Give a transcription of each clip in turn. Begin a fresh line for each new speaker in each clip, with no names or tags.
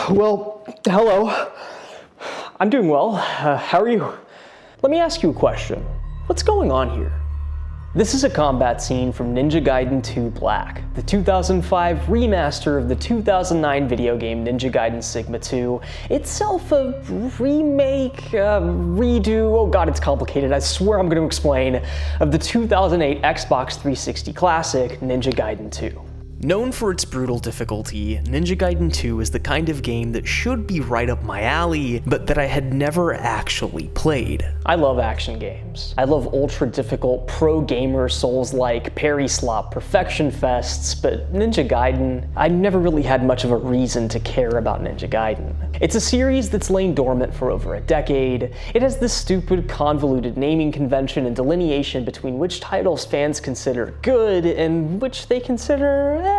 Well, hello. I'm doing well. How are you? Let me ask you a question. What's going on here? This is a combat scene from Ninja Gaiden 2 Black, the 2005 remaster of the 2009 video game Ninja Gaiden Sigma 2, itself a remake, redo, oh god it's complicated, I swear I'm going to explain, of the 2008 Xbox 360 classic Ninja Gaiden 2. Known for its brutal difficulty, Ninja Gaiden 2 is the kind of game that should be right up my alley, but that I had never actually played. I love action games. I love ultra-difficult pro-gamer Souls-like parry-slop perfection fests, but Ninja Gaiden, I never really had much of a reason to care about Ninja Gaiden. It's a series that's lain dormant for over a decade. It has this stupid, convoluted naming convention and delineation between which titles fans consider good and which they consider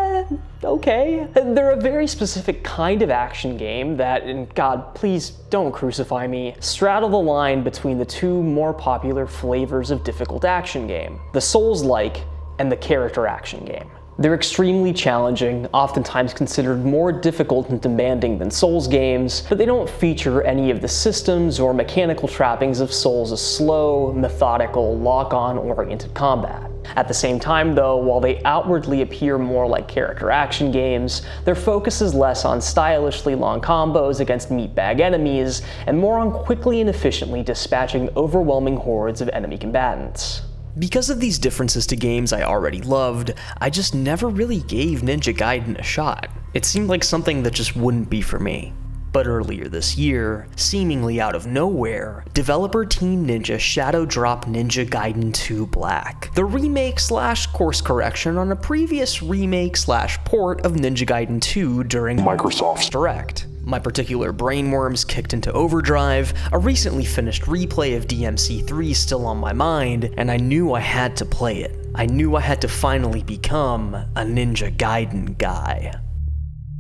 okay. They're a very specific kind of action game that, and God, please don't crucify me, straddle the line between the two more popular flavors of difficult action game, the Souls-like and the character action game. They're extremely challenging, oftentimes considered more difficult and demanding than Souls games, but they don't feature any of the systems or mechanical trappings of Souls' slow, methodical, lock-on oriented combat. At the same time though, while they outwardly appear more like character action games, their focus is less on stylishly long combos against meatbag enemies, and more on quickly and efficiently dispatching overwhelming hordes of enemy combatants. Because of these differences to games I already loved, I just never really gave Ninja Gaiden a shot. It seemed like something that just wouldn't be for me. But earlier this year, seemingly out of nowhere, developer Team Ninja shadow dropped Ninja Gaiden 2 Black, the remake / course correction on a previous remake / port of Ninja Gaiden 2 during Microsoft's Direct. My particular brainworms kicked into overdrive, a recently finished replay of DMC3 still on my mind, and I knew I had to play it. I knew I had to finally become a Ninja Gaiden guy.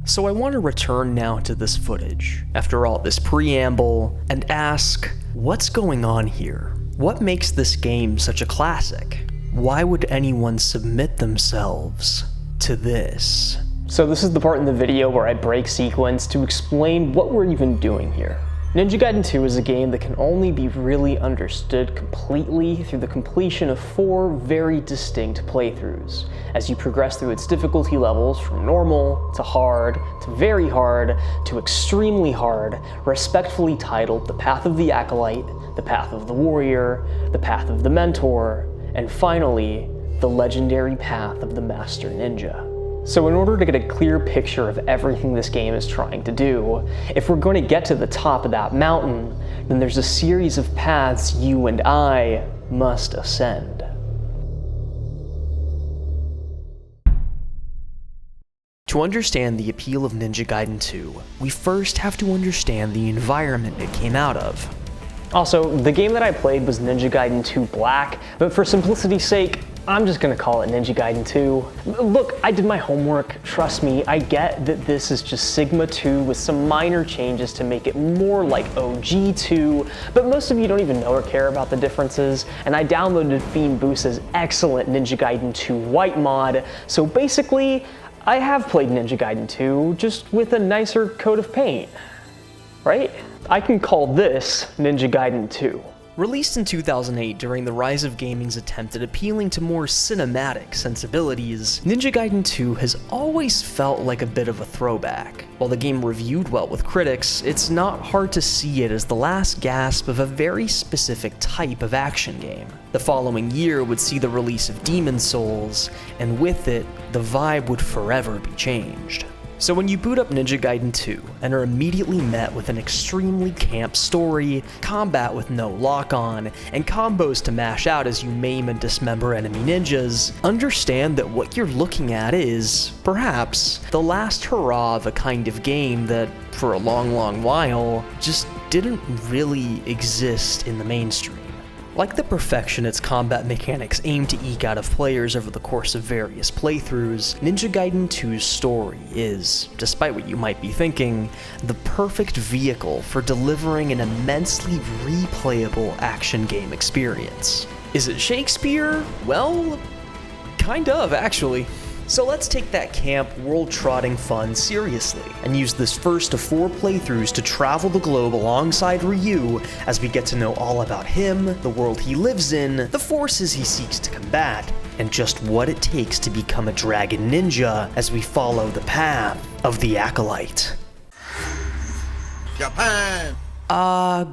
So I want to return now to this footage, after all this preamble, and ask, what's going on here? What makes this game such a classic? Why would anyone submit themselves to this? So this is the part in the video where I break sequence to explain what we're even doing here. Ninja Gaiden 2 is a game that can only be really understood completely through the completion of 4 very distinct playthroughs, as you progress through its difficulty levels from normal, to hard, to very hard, to extremely hard, respectfully titled The Path of the Acolyte, The Path of the Warrior, The Path of the Mentor, and finally, The Legendary Path of the Master Ninja. So in order to get a clear picture of everything this game is trying to do, if we're going to get to the top of that mountain, then there's a series of paths you and I must ascend. To understand the appeal of Ninja Gaiden 2, we first have to understand the environment it came out of. Also, the game that I played was Ninja Gaiden 2 Black, but for simplicity's sake, I'm just gonna call it Ninja Gaiden 2. Look, I did my homework, trust me, I get that this is just Sigma 2 with some minor changes to make it more like OG 2, but most of you don't even know or care about the differences, and I downloaded Fiend Boost's excellent Ninja Gaiden 2 White mod, so basically, I have played Ninja Gaiden 2, just with a nicer coat of paint, right? I can call this Ninja Gaiden 2. Released in 2008 during the rise of gaming's attempt at appealing to more cinematic sensibilities, Ninja Gaiden 2 has always felt like a bit of a throwback. While the game reviewed well with critics, it's not hard to see it as the last gasp of a very specific type of action game. The following year would see the release of Demon's Souls, and with it, the vibe would forever be changed. So when you boot up Ninja Gaiden 2 and are immediately met with an extremely camp story, combat with no lock-on, and combos to mash out as you maim and dismember enemy ninjas, understand that what you're looking at is, perhaps, the last hurrah of a kind of game that, for a long while, just didn't really exist in the mainstream. Like the perfection its combat mechanics aim to eke out of players over the course of various playthroughs, Ninja Gaiden 2's story is, despite what you might be thinking, the perfect vehicle for delivering an immensely replayable action game experience. Is it Shakespeare? Well, kind of, actually. So let's take that camp, world-trotting fun seriously, and use this first of 4 playthroughs to travel the globe alongside Ryu as we get to know all about him, the world he lives in, the forces he seeks to combat, and just what it takes to become a dragon ninja as we follow the path of the Acolyte.
Japan!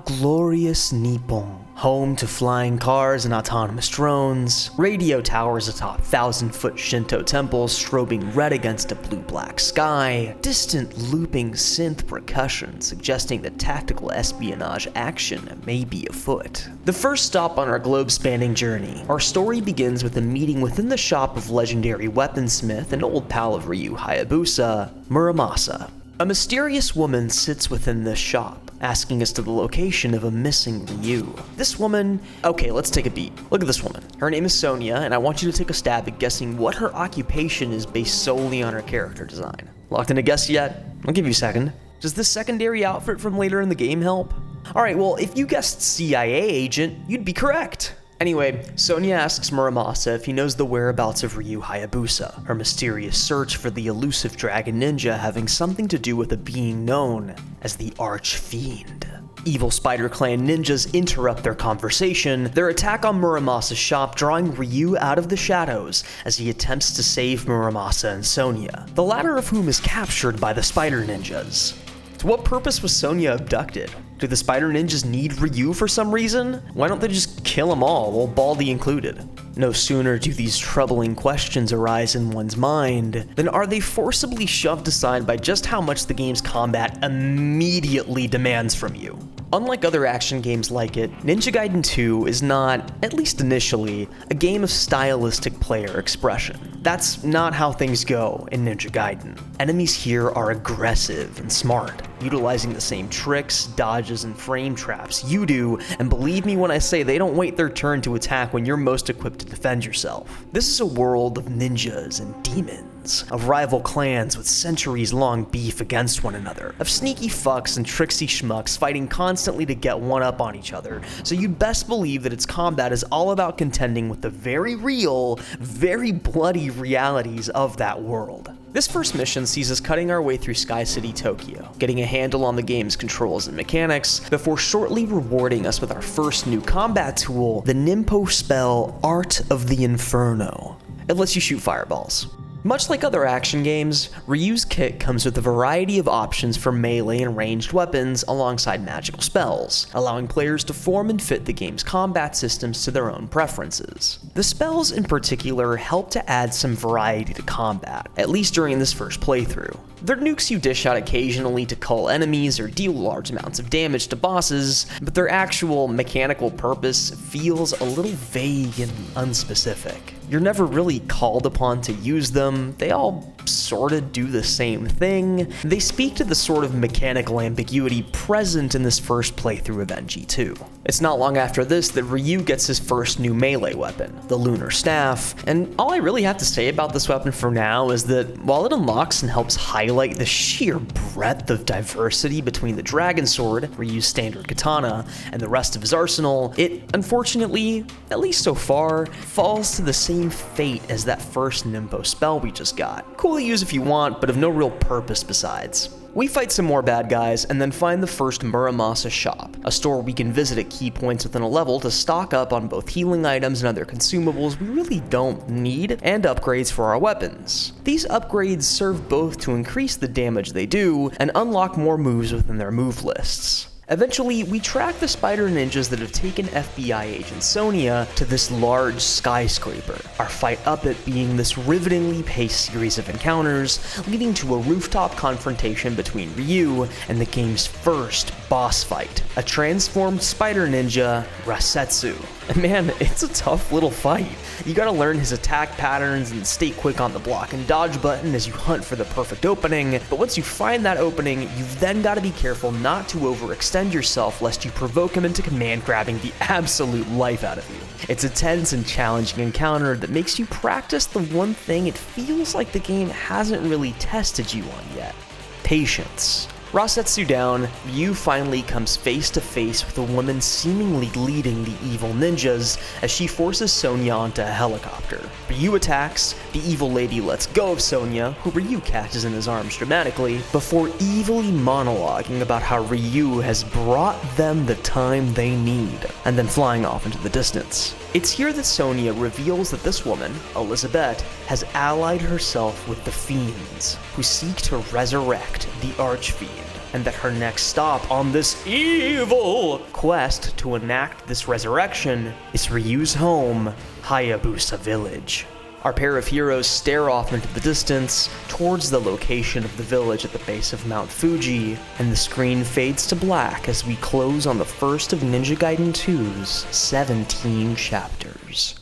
Glorious Nippon. Home to flying cars and autonomous drones, radio towers atop 1,000-foot Shinto temples strobing red against a blue-black sky, distant looping synth percussion suggesting that tactical espionage action may be afoot. The first stop on our globe-spanning journey, our story begins with a meeting within the shop of legendary weaponsmith and old pal of Ryu Hayabusa, Muramasa. A mysterious woman sits within this shop, asking us to the location of a missing Ryu. This woman... Okay, let's take a beat. Look at this woman. Her name is Sonia, and I want you to take a stab at guessing what her occupation is based solely on her character design. Locked in a guess yet? I'll give you a second. Does this secondary outfit from later in the game help? Alright, well, if you guessed CIA agent, you'd be correct. Anyway, Sonia asks Muramasa if he knows the whereabouts of Ryu Hayabusa, her mysterious search for the elusive dragon ninja having something to do with a being known as the Archfiend. Evil Spider Clan ninjas interrupt their conversation, their attack on Muramasa's shop drawing Ryu out of the shadows as he attempts to save Muramasa and Sonia, the latter of whom is captured by the Spider Ninjas. To what purpose was Sonia abducted? Do the Spider Ninjas need Ryu for some reason? Why don't they just kill them all, well, Baldy included? No sooner do these troubling questions arise in one's mind than are they forcibly shoved aside by just how much the game's combat immediately demands from you. Unlike other action games like it, Ninja Gaiden 2 is not, at least initially, a game of stylistic player expression. That's not how things go in Ninja Gaiden. Enemies here are aggressive and smart, utilizing the same tricks, dodges, and frame traps you do, and believe me when I say they don't wait their turn to attack when you're most equipped to defend yourself. This is a world of ninjas and demons, of rival clans with centuries-long beef against one another, of sneaky fucks and tricksy schmucks fighting constantly to get one up on each other, so you'd best believe that its combat is all about contending with the very real, very bloody realities of that world. This first mission sees us cutting our way through Sky City, Tokyo, getting a handle on the game's controls and mechanics, before shortly rewarding us with our first new combat tool, the Ninpo spell Art of the Inferno. It lets you shoot fireballs. Much like other action games, Ryu's kit comes with a variety of options for melee and ranged weapons alongside magical spells, allowing players to form and fit the game's combat systems to their own preferences. The spells in particular help to add some variety to combat, at least during this first playthrough. They're nukes you dish out occasionally to cull enemies or deal large amounts of damage to bosses, but their actual mechanical purpose feels a little vague and unspecific. You're never really called upon to use them, they all sorta do the same thing. They speak to the sort of mechanical ambiguity present in this first playthrough of NG2. It's not long after this that Ryu gets his first new melee weapon, the Lunar Staff, and all I really have to say about this weapon for now is that while it unlocks and helps highlight the sheer breadth of diversity between the Dragon Sword, Ryu's standard katana, and the rest of his arsenal, it unfortunately, at least so far, falls to the same fate as that first Ninpo spell we just got. Cool to use if you want, but of no real purpose besides. We fight some more bad guys and then find the first Muramasa shop, a store we can visit at key points within a level to stock up on both healing items and other consumables we really don't need, and upgrades for our weapons. These upgrades serve both to increase the damage they do and unlock more moves within their move lists. Eventually, we track the spider ninjas that have taken FBI agent Sonia to this large skyscraper, our fight up it being this rivetingly paced series of encounters, leading to a rooftop confrontation between Ryu and the game's first boss fight, a transformed spider ninja, Rasetsu. And man, it's a tough little fight. You gotta learn his attack patterns and stay quick on the block and dodge button as you hunt for the perfect opening, but once you find that opening, you've then gotta be careful not to overextend yourself lest you provoke him into command grabbing the absolute life out of you. It's a tense and challenging encounter that makes you practice the one thing it feels like the game hasn't really tested you on yet: patience. Ra sets you down. Ryu finally comes face to face with a woman seemingly leading the evil ninjas as she forces Sonya onto a helicopter. Ryu attacks, the evil lady lets go of Sonya, who Ryu catches in his arms dramatically, before evilly monologuing about how Ryu has brought them the time they need, and then flying off into the distance. It's here that Sonya reveals that this woman, Elizabeth, has allied herself with the Fiends, who seek to resurrect the Archfiend, and that her next stop on this evil quest to enact this resurrection is Ryu's home, Hayabusa Village. Our pair of heroes stare off into the distance, towards the location of the village at the base of Mount Fuji, and the screen fades to black as we close on the first of Ninja Gaiden 2's 17 chapters.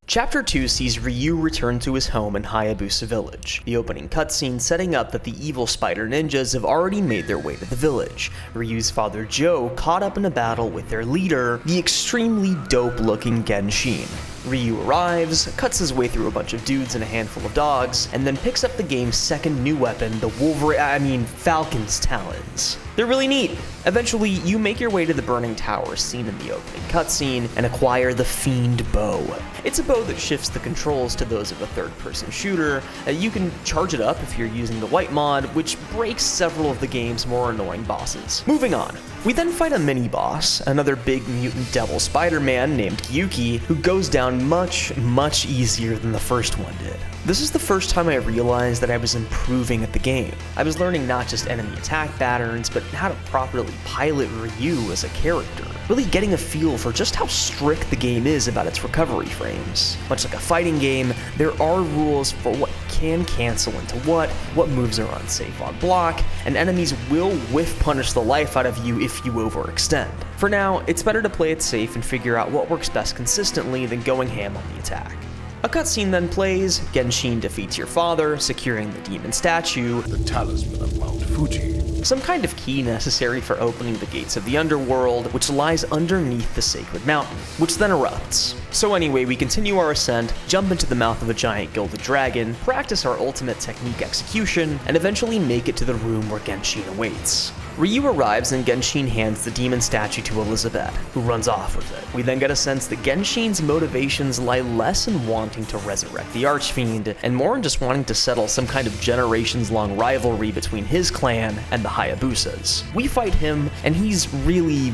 Chapter 2 sees Ryu return to his home in Hayabusa Village, the opening cutscene setting up that the evil spider ninjas have already made their way to the village. Ryu's father Joe caught up in a battle with their leader, the extremely dope-looking Genshin. Ryu arrives, cuts his way through a bunch of dudes and a handful of dogs, and then picks up the game's second new weapon, the Falcon's Talons. They're really neat. Eventually, you make your way to the burning tower seen in the opening cutscene and acquire the Fiend Bow. It's a bow that shifts the controls to those of a third-person shooter. You can charge it up if you're using the white mod, which breaks several of the game's more annoying bosses. Moving on. We then fight a mini-boss, another big mutant devil Spider-Man named Gyuki, who goes down much, much easier than the first one did. This is the first time I realized that I was improving at the game. I was learning not just enemy attack patterns, but how to properly pilot Ryu as a character. Really getting a feel for just how strict the game is about its recovery frames. Much like a fighting game, there are rules for what can cancel into what moves are unsafe on block, and enemies will whiff punish the life out of you if you overextend. For now, it's better to play it safe and figure out what works best consistently than going ham on the attack. A cutscene then plays, Genshin defeats your father, securing the demon statue,
the talisman of Mount Fuji.
Some kind of key necessary for opening the gates of the underworld, which lies underneath the sacred mountain, which then erupts. So anyway, we continue our ascent, jump into the mouth of a giant gilded dragon, practice our ultimate technique execution, and eventually make it to the room where Genshin awaits. Ryu arrives and Genshin hands the demon statue to Elizabeth, who runs off with it. We then get a sense that Genshin's motivations lie less in wanting to resurrect the Archfiend, and more in just wanting to settle some kind of generations-long rivalry between his clan and the Hayabusas. We fight him, and he's really,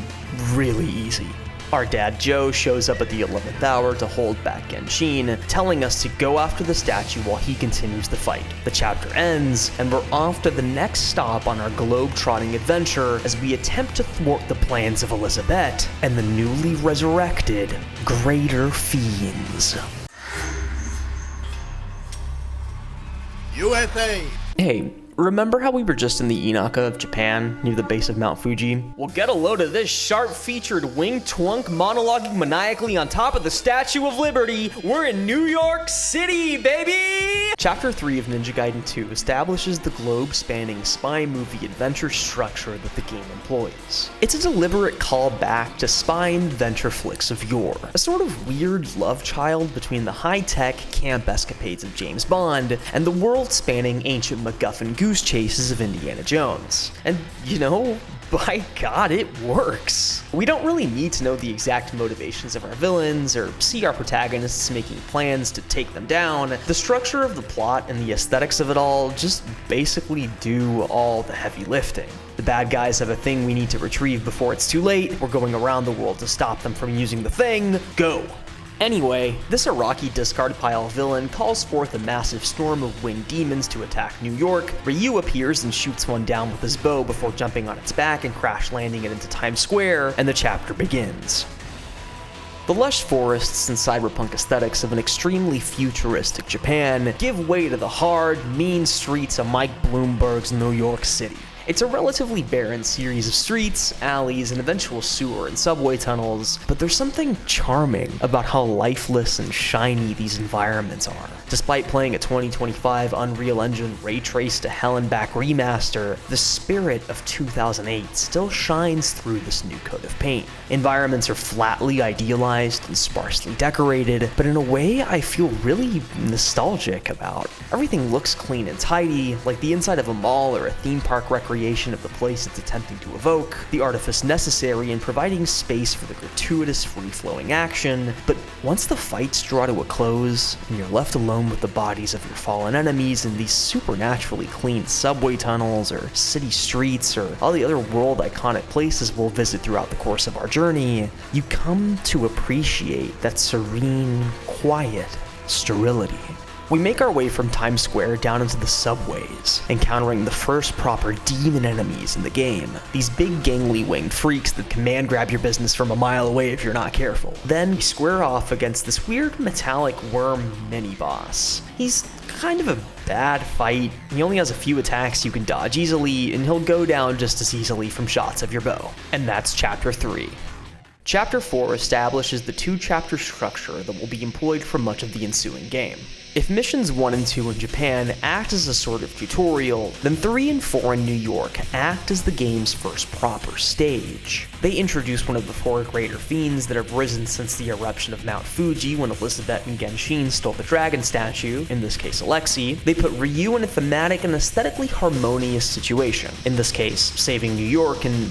really easy. Our dad Joe shows up at the 11th hour to hold back Genshin, telling us to go after the statue while he continues the fight. The chapter ends, and we're off to the next stop on our globe-trotting adventure as we attempt to thwart the plans of Elizabeth and the newly resurrected Greater Fiends.
USA!
Hey, remember how we were just in the Inaka of Japan, near the base of Mount Fuji? Well, get a load of this sharp-featured wing twunk monologuing maniacally on top of the Statue of Liberty. We're in New York City, baby! Chapter 3 of Ninja Gaiden 2 establishes the globe-spanning spy movie adventure structure that the game employs. It's a deliberate callback to spy and adventure flicks of yore, a sort of weird love child between the high-tech camp escapades of James Bond and the world-spanning ancient MacGuffin goose chases of Indiana Jones. And, you know, by God, it works. We don't really need to know the exact motivations of our villains or see our protagonists making plans to take them down. The structure of the plot and the aesthetics of it all just basically do all the heavy lifting. The bad guys have a thing we need to retrieve before it's too late. We're going around the world to stop them from using the thing. Go! Anyway, this Iraqi discard pile villain calls forth a massive storm of winged demons to attack New York. Ryu appears and shoots one down with his bow before jumping on its back and crash landing it into Times Square, and the chapter begins. The lush forests and cyberpunk aesthetics of an extremely futuristic Japan give way to the hard, mean streets of Mike Bloomberg's New York City. It's a relatively barren series of streets, alleys, and eventual sewer and subway tunnels, but there's something charming about how lifeless and shiny these environments are. Despite playing a 2025 Unreal Engine ray-traced to hell and back remaster, the spirit of 2008 still shines through this new coat of paint. Environments are flatly idealized and sparsely decorated, but in a way I feel really nostalgic about. Everything looks clean and tidy, like the inside of a mall or a theme park recreation of the place it's attempting to evoke, the artifice necessary in providing space for the gratuitous, free-flowing action. But once the fights draw to a close, and you're left alone with the bodies of your fallen enemies in these supernaturally clean subway tunnels or city streets or all the other world iconic places we'll visit throughout the course of our journey, you come to appreciate that serene, quiet sterility. We make our way from Times Square down into the subways, encountering the first proper demon enemies in the game. These big gangly winged freaks that command grab your business from a mile away if you're not careful. Then we square off against this weird metallic worm mini-boss. He's kind of a bad fight. He only has a few attacks you can dodge easily, and he'll go down just as easily from shots of your bow. And that's Chapter 3. Chapter 4 establishes the two-chapter structure that will be employed for much of the ensuing game. If missions 1 and 2 in Japan act as a sort of tutorial, then 3 and 4 in New York act as the game's first proper stage. They introduce one of the 4 greater fiends that have risen since the eruption of Mount Fuji when Elizabeth and Genshin stole the dragon statue, in this case Alexei. They put Ryu in a thematic and aesthetically harmonious situation, in this case saving New York and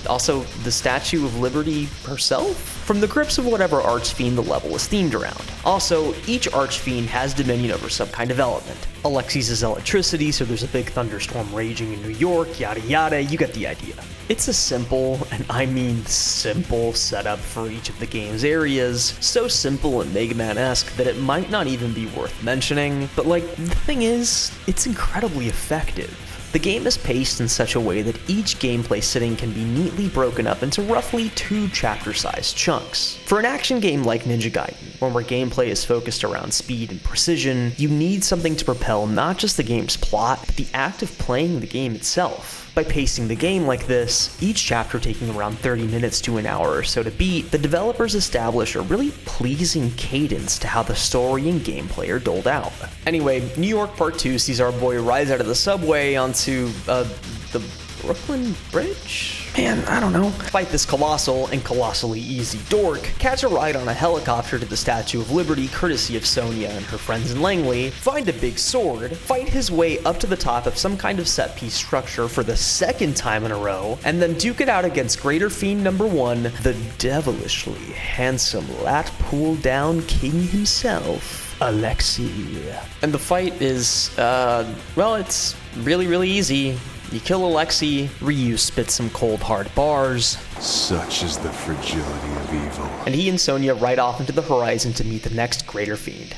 also the Statue of Liberty herself, from the grips of whatever archfiend the level is themed around. Also, each archfiend has dominion over some kind of element. Alexei's is electricity, so there's a big thunderstorm raging in New York, yada yada, you get the idea. It's a simple, and I mean simple, setup for each of the game's areas, so simple and Mega Man-esque that it might not even be worth mentioning, but like, the thing is, it's incredibly effective. The game is paced in such a way that each gameplay sitting can be neatly broken up into roughly 2 chapter-sized chunks. For an action game like Ninja Gaiden, one where gameplay is focused around speed and precision, you need something to propel not just the game's plot, but the act of playing the game itself. By pacing the game like this, each chapter taking around 30 minutes to an hour or so to beat, the developers establish a really pleasing cadence to how the story and gameplay are doled out. Anyway, New York Part 2 sees our boy rise out of the subway onto, the Brooklyn Bridge? Man, I don't know. Fight this colossal and colossally easy dork, catch a ride on a helicopter to the Statue of Liberty courtesy of Sonia and her friends in Langley, find a big sword, fight his way up to the top of some kind of set-piece structure for the 2nd time in a row, and then duke it out against Greater Fiend number 1, the devilishly handsome lat-pull-down king himself, Alexei. And the fight is, well, it's really easy. You kill Alexei, Ryu spits some cold hard bars.
Such is the fragility of evil.
And he and Sonia ride off into the horizon to meet the next greater fiend.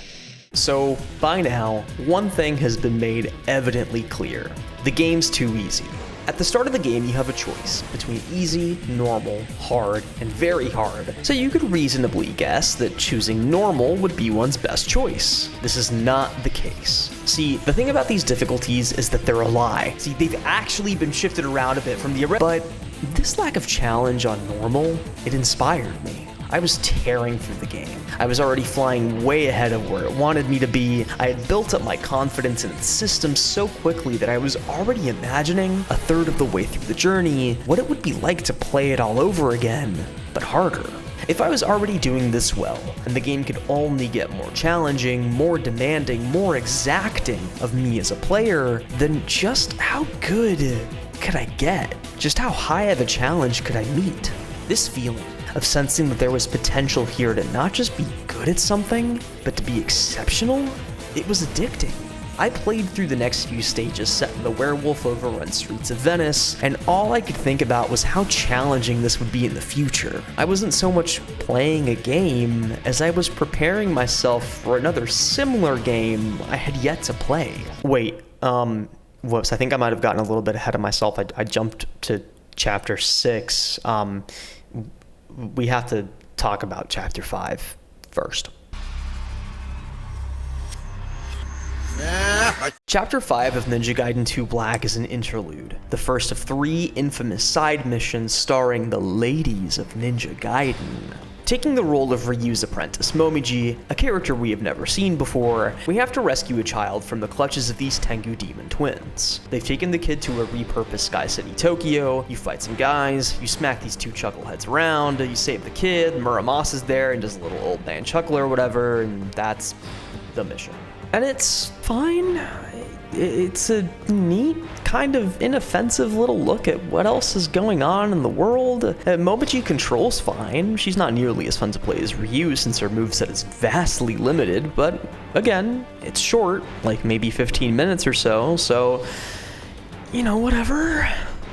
So, by now, one thing has been made evidently clear. The game's too easy. At the start of the game, you have a choice between easy, normal, hard, and very hard, so you could reasonably guess that choosing normal would be one's best choice. This is not the case. See, the thing about these difficulties is that they're a lie. See, they've actually been shifted around a bit from the original, but this lack of challenge on normal, it inspired me. I was tearing through the game. I was already flying way ahead of where it wanted me to be. I had built up my confidence in its system so quickly that I was already imagining, a third of the way through the journey, what it would be like to play it all over again, but harder. If I was already doing this well, and the game could only get more challenging, more demanding, more exacting of me as a player, then just how good could I get? Just how high of a challenge could I meet? This feeling of sensing that there was potential here to not just be good at something, but to be exceptional, it was addicting. I played through the next few stages set in the werewolf overrun streets of Venice, and all I could think about was how challenging this would be in the future. I wasn't so much playing a game as I was preparing myself for another similar game I had yet to play. Wait, whoops, I think I might have gotten a little bit ahead of myself. I jumped to chapter 6. We have to talk about chapter 5 first. Chapter 5 of Ninja Gaiden 2 Black is an interlude, the first of 3 infamous side missions starring the ladies of Ninja Gaiden. Taking the role of Ryu's apprentice, Momiji, a character we have never seen before, we have to rescue a child from the clutches of these Tengu demon twins. They've taken the kid to a repurposed Sky City, Tokyo, you fight some guys, you smack these two chuckleheads around, you save the kid, Muramasa's there and does a little old man chuckle or whatever, and that's the mission. And it's fine. It's a neat, kind of inoffensive little look at what else is going on in the world. Momiji controls fine. She's not nearly as fun to play as Ryu since her moveset is vastly limited, but again, it's short, like maybe 15 minutes or so, you know, whatever.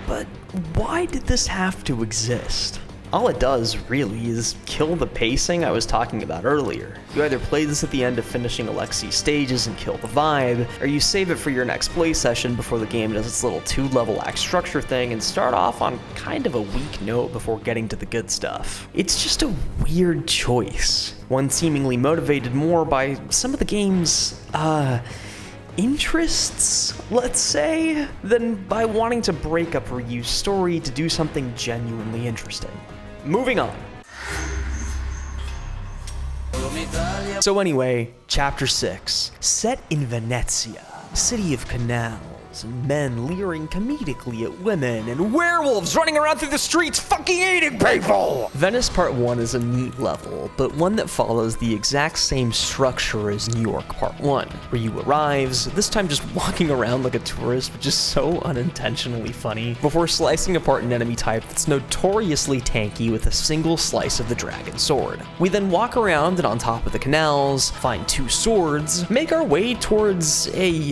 But why did this have to exist? All it does, really, is kill the pacing I was talking about earlier. You either play this at the end of finishing Alexi's stages and kill the vibe, or you save it for your next play session before the game does its little 2-level act structure thing and start off on kind of a weak note before getting to the good stuff. It's just a weird choice, one seemingly motivated more by some of the game's, interests, let's say, than by wanting to break up Ryu's story to do something genuinely interesting. Moving on. So anyway, Chapter 6. Set in Venezia, city of canals, and men leering comedically at women, and werewolves running around through the streets fucking eating people! Venice Part 1 is a neat level, but one that follows the exact same structure as New York Part 1, where you arrives, this time just walking around like a tourist, which is so unintentionally funny, before slicing apart an enemy type that's notoriously tanky with a single slice of the dragon sword. We then walk around and on top of the canals, find 2 swords, make our way towards a,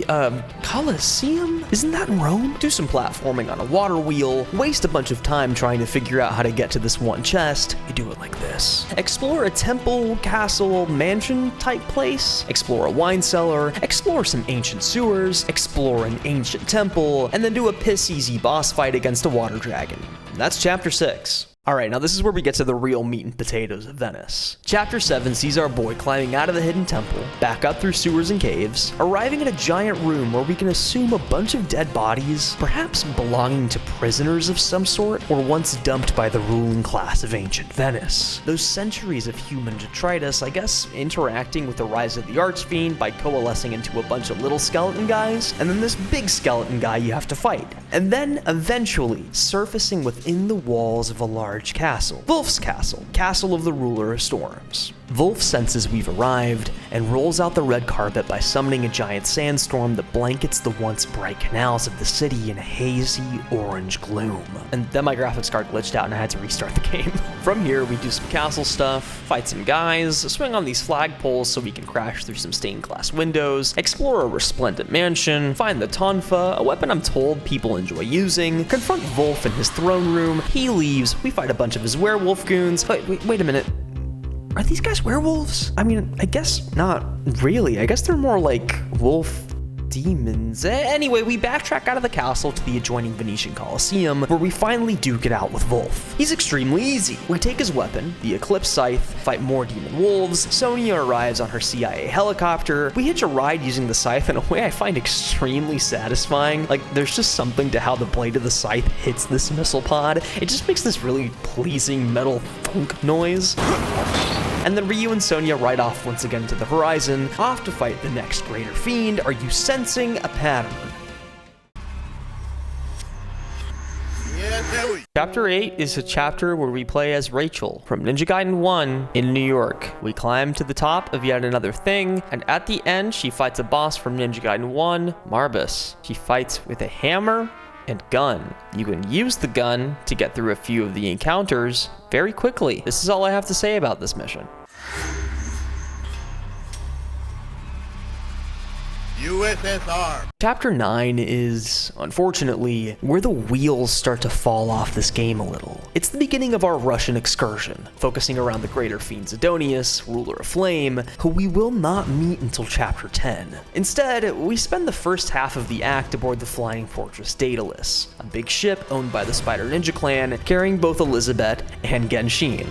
Colosseum? Isn't that in Rome? Do some platforming on a water wheel, waste a bunch of time trying to figure out how to get to this one chest. You do it like this. Explore a temple, castle, mansion type place, explore a wine cellar, explore some ancient sewers, explore an ancient temple, and then do a piss easy boss fight against a water dragon. That's Chapter 6. Alright, now this is where we get to the real meat and potatoes of Venice. Chapter 7 sees our boy climbing out of the hidden temple, back up through sewers and caves, arriving at a giant room where we can assume a bunch of dead bodies, perhaps belonging to prisoners of some sort, or once dumped by the ruling class of ancient Venice. Those centuries of human detritus, I guess, interacting with the rise of the Archfiend by coalescing into a bunch of little skeleton guys, and then this big skeleton guy you have to fight. And then, eventually, surfacing within the walls of a large castle. Wolf's Castle, Castle of the Ruler of Storms. Wolf senses we've arrived and rolls out the red carpet by summoning a giant sandstorm that blankets the once bright canals of the city in a hazy orange gloom. And then my graphics card glitched out and I had to restart the game. From here, we do some castle stuff, fight some guys, swing on these flagpoles so we can crash through some stained glass windows, explore a resplendent mansion, find the tonfa, a weapon I'm told people enjoy using, confront Wolf in his throne room, he leaves, we fight a bunch of his werewolf goons. Wait a minute. Are these guys werewolves? I mean, I guess not really. I guess they're more like wolf demons. Anyway, we backtrack out of the castle to the adjoining Venetian Colosseum, where we finally duke it out with Wolf. He's extremely easy. We take his weapon, the Eclipse Scythe, fight more demon wolves, Sonia arrives on her CIA helicopter, we hitch a ride using the scythe in a way I find extremely satisfying. Like, there's just something to how the blade of the scythe hits this missile pod. It just makes this really pleasing metal thunk noise. And then Ryu and Sonia ride off once again to the horizon, off to fight the next greater fiend. Are you sensing a pattern? Chapter 8 is a chapter where we play as Rachel from Ninja Gaiden 1 in New York. We climb to the top of yet another thing, and at the end she fights a boss from Ninja Gaiden 1, Marbus. She fights with a hammer and gun. You can use the gun to get through a few of the encounters very quickly. This is all I have to say about this mission. USSR. Chapter 9 is, unfortunately, where the wheels start to fall off this game a little. It's the beginning of our Russian excursion, focusing around the greater fiend Zidonius, ruler of flame, who we will not meet until Chapter 10. Instead, we spend the first half of the act aboard the flying fortress Daedalus, a big ship owned by the Spider Ninja clan, carrying both Elizabeth and Genshin.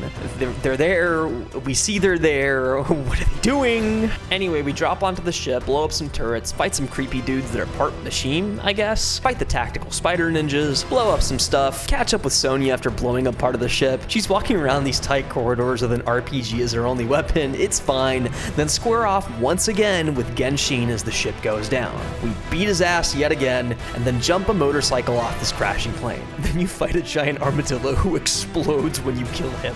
They're there, we see they're there, what are they doing? Anyway, we drop onto the ship, blow up some turrets, turrets, fight some creepy dudes that are part machine, I guess, fight the tactical spider ninjas, blow up some stuff, catch up with Sonya after blowing up part of the ship. She's walking around these tight corridors with an RPG as her only weapon, it's fine, then square off once again with Genshin as the ship goes down. We beat his ass yet again, and then jump a motorcycle off this crashing plane. Then you fight a giant armadillo who explodes when you kill him.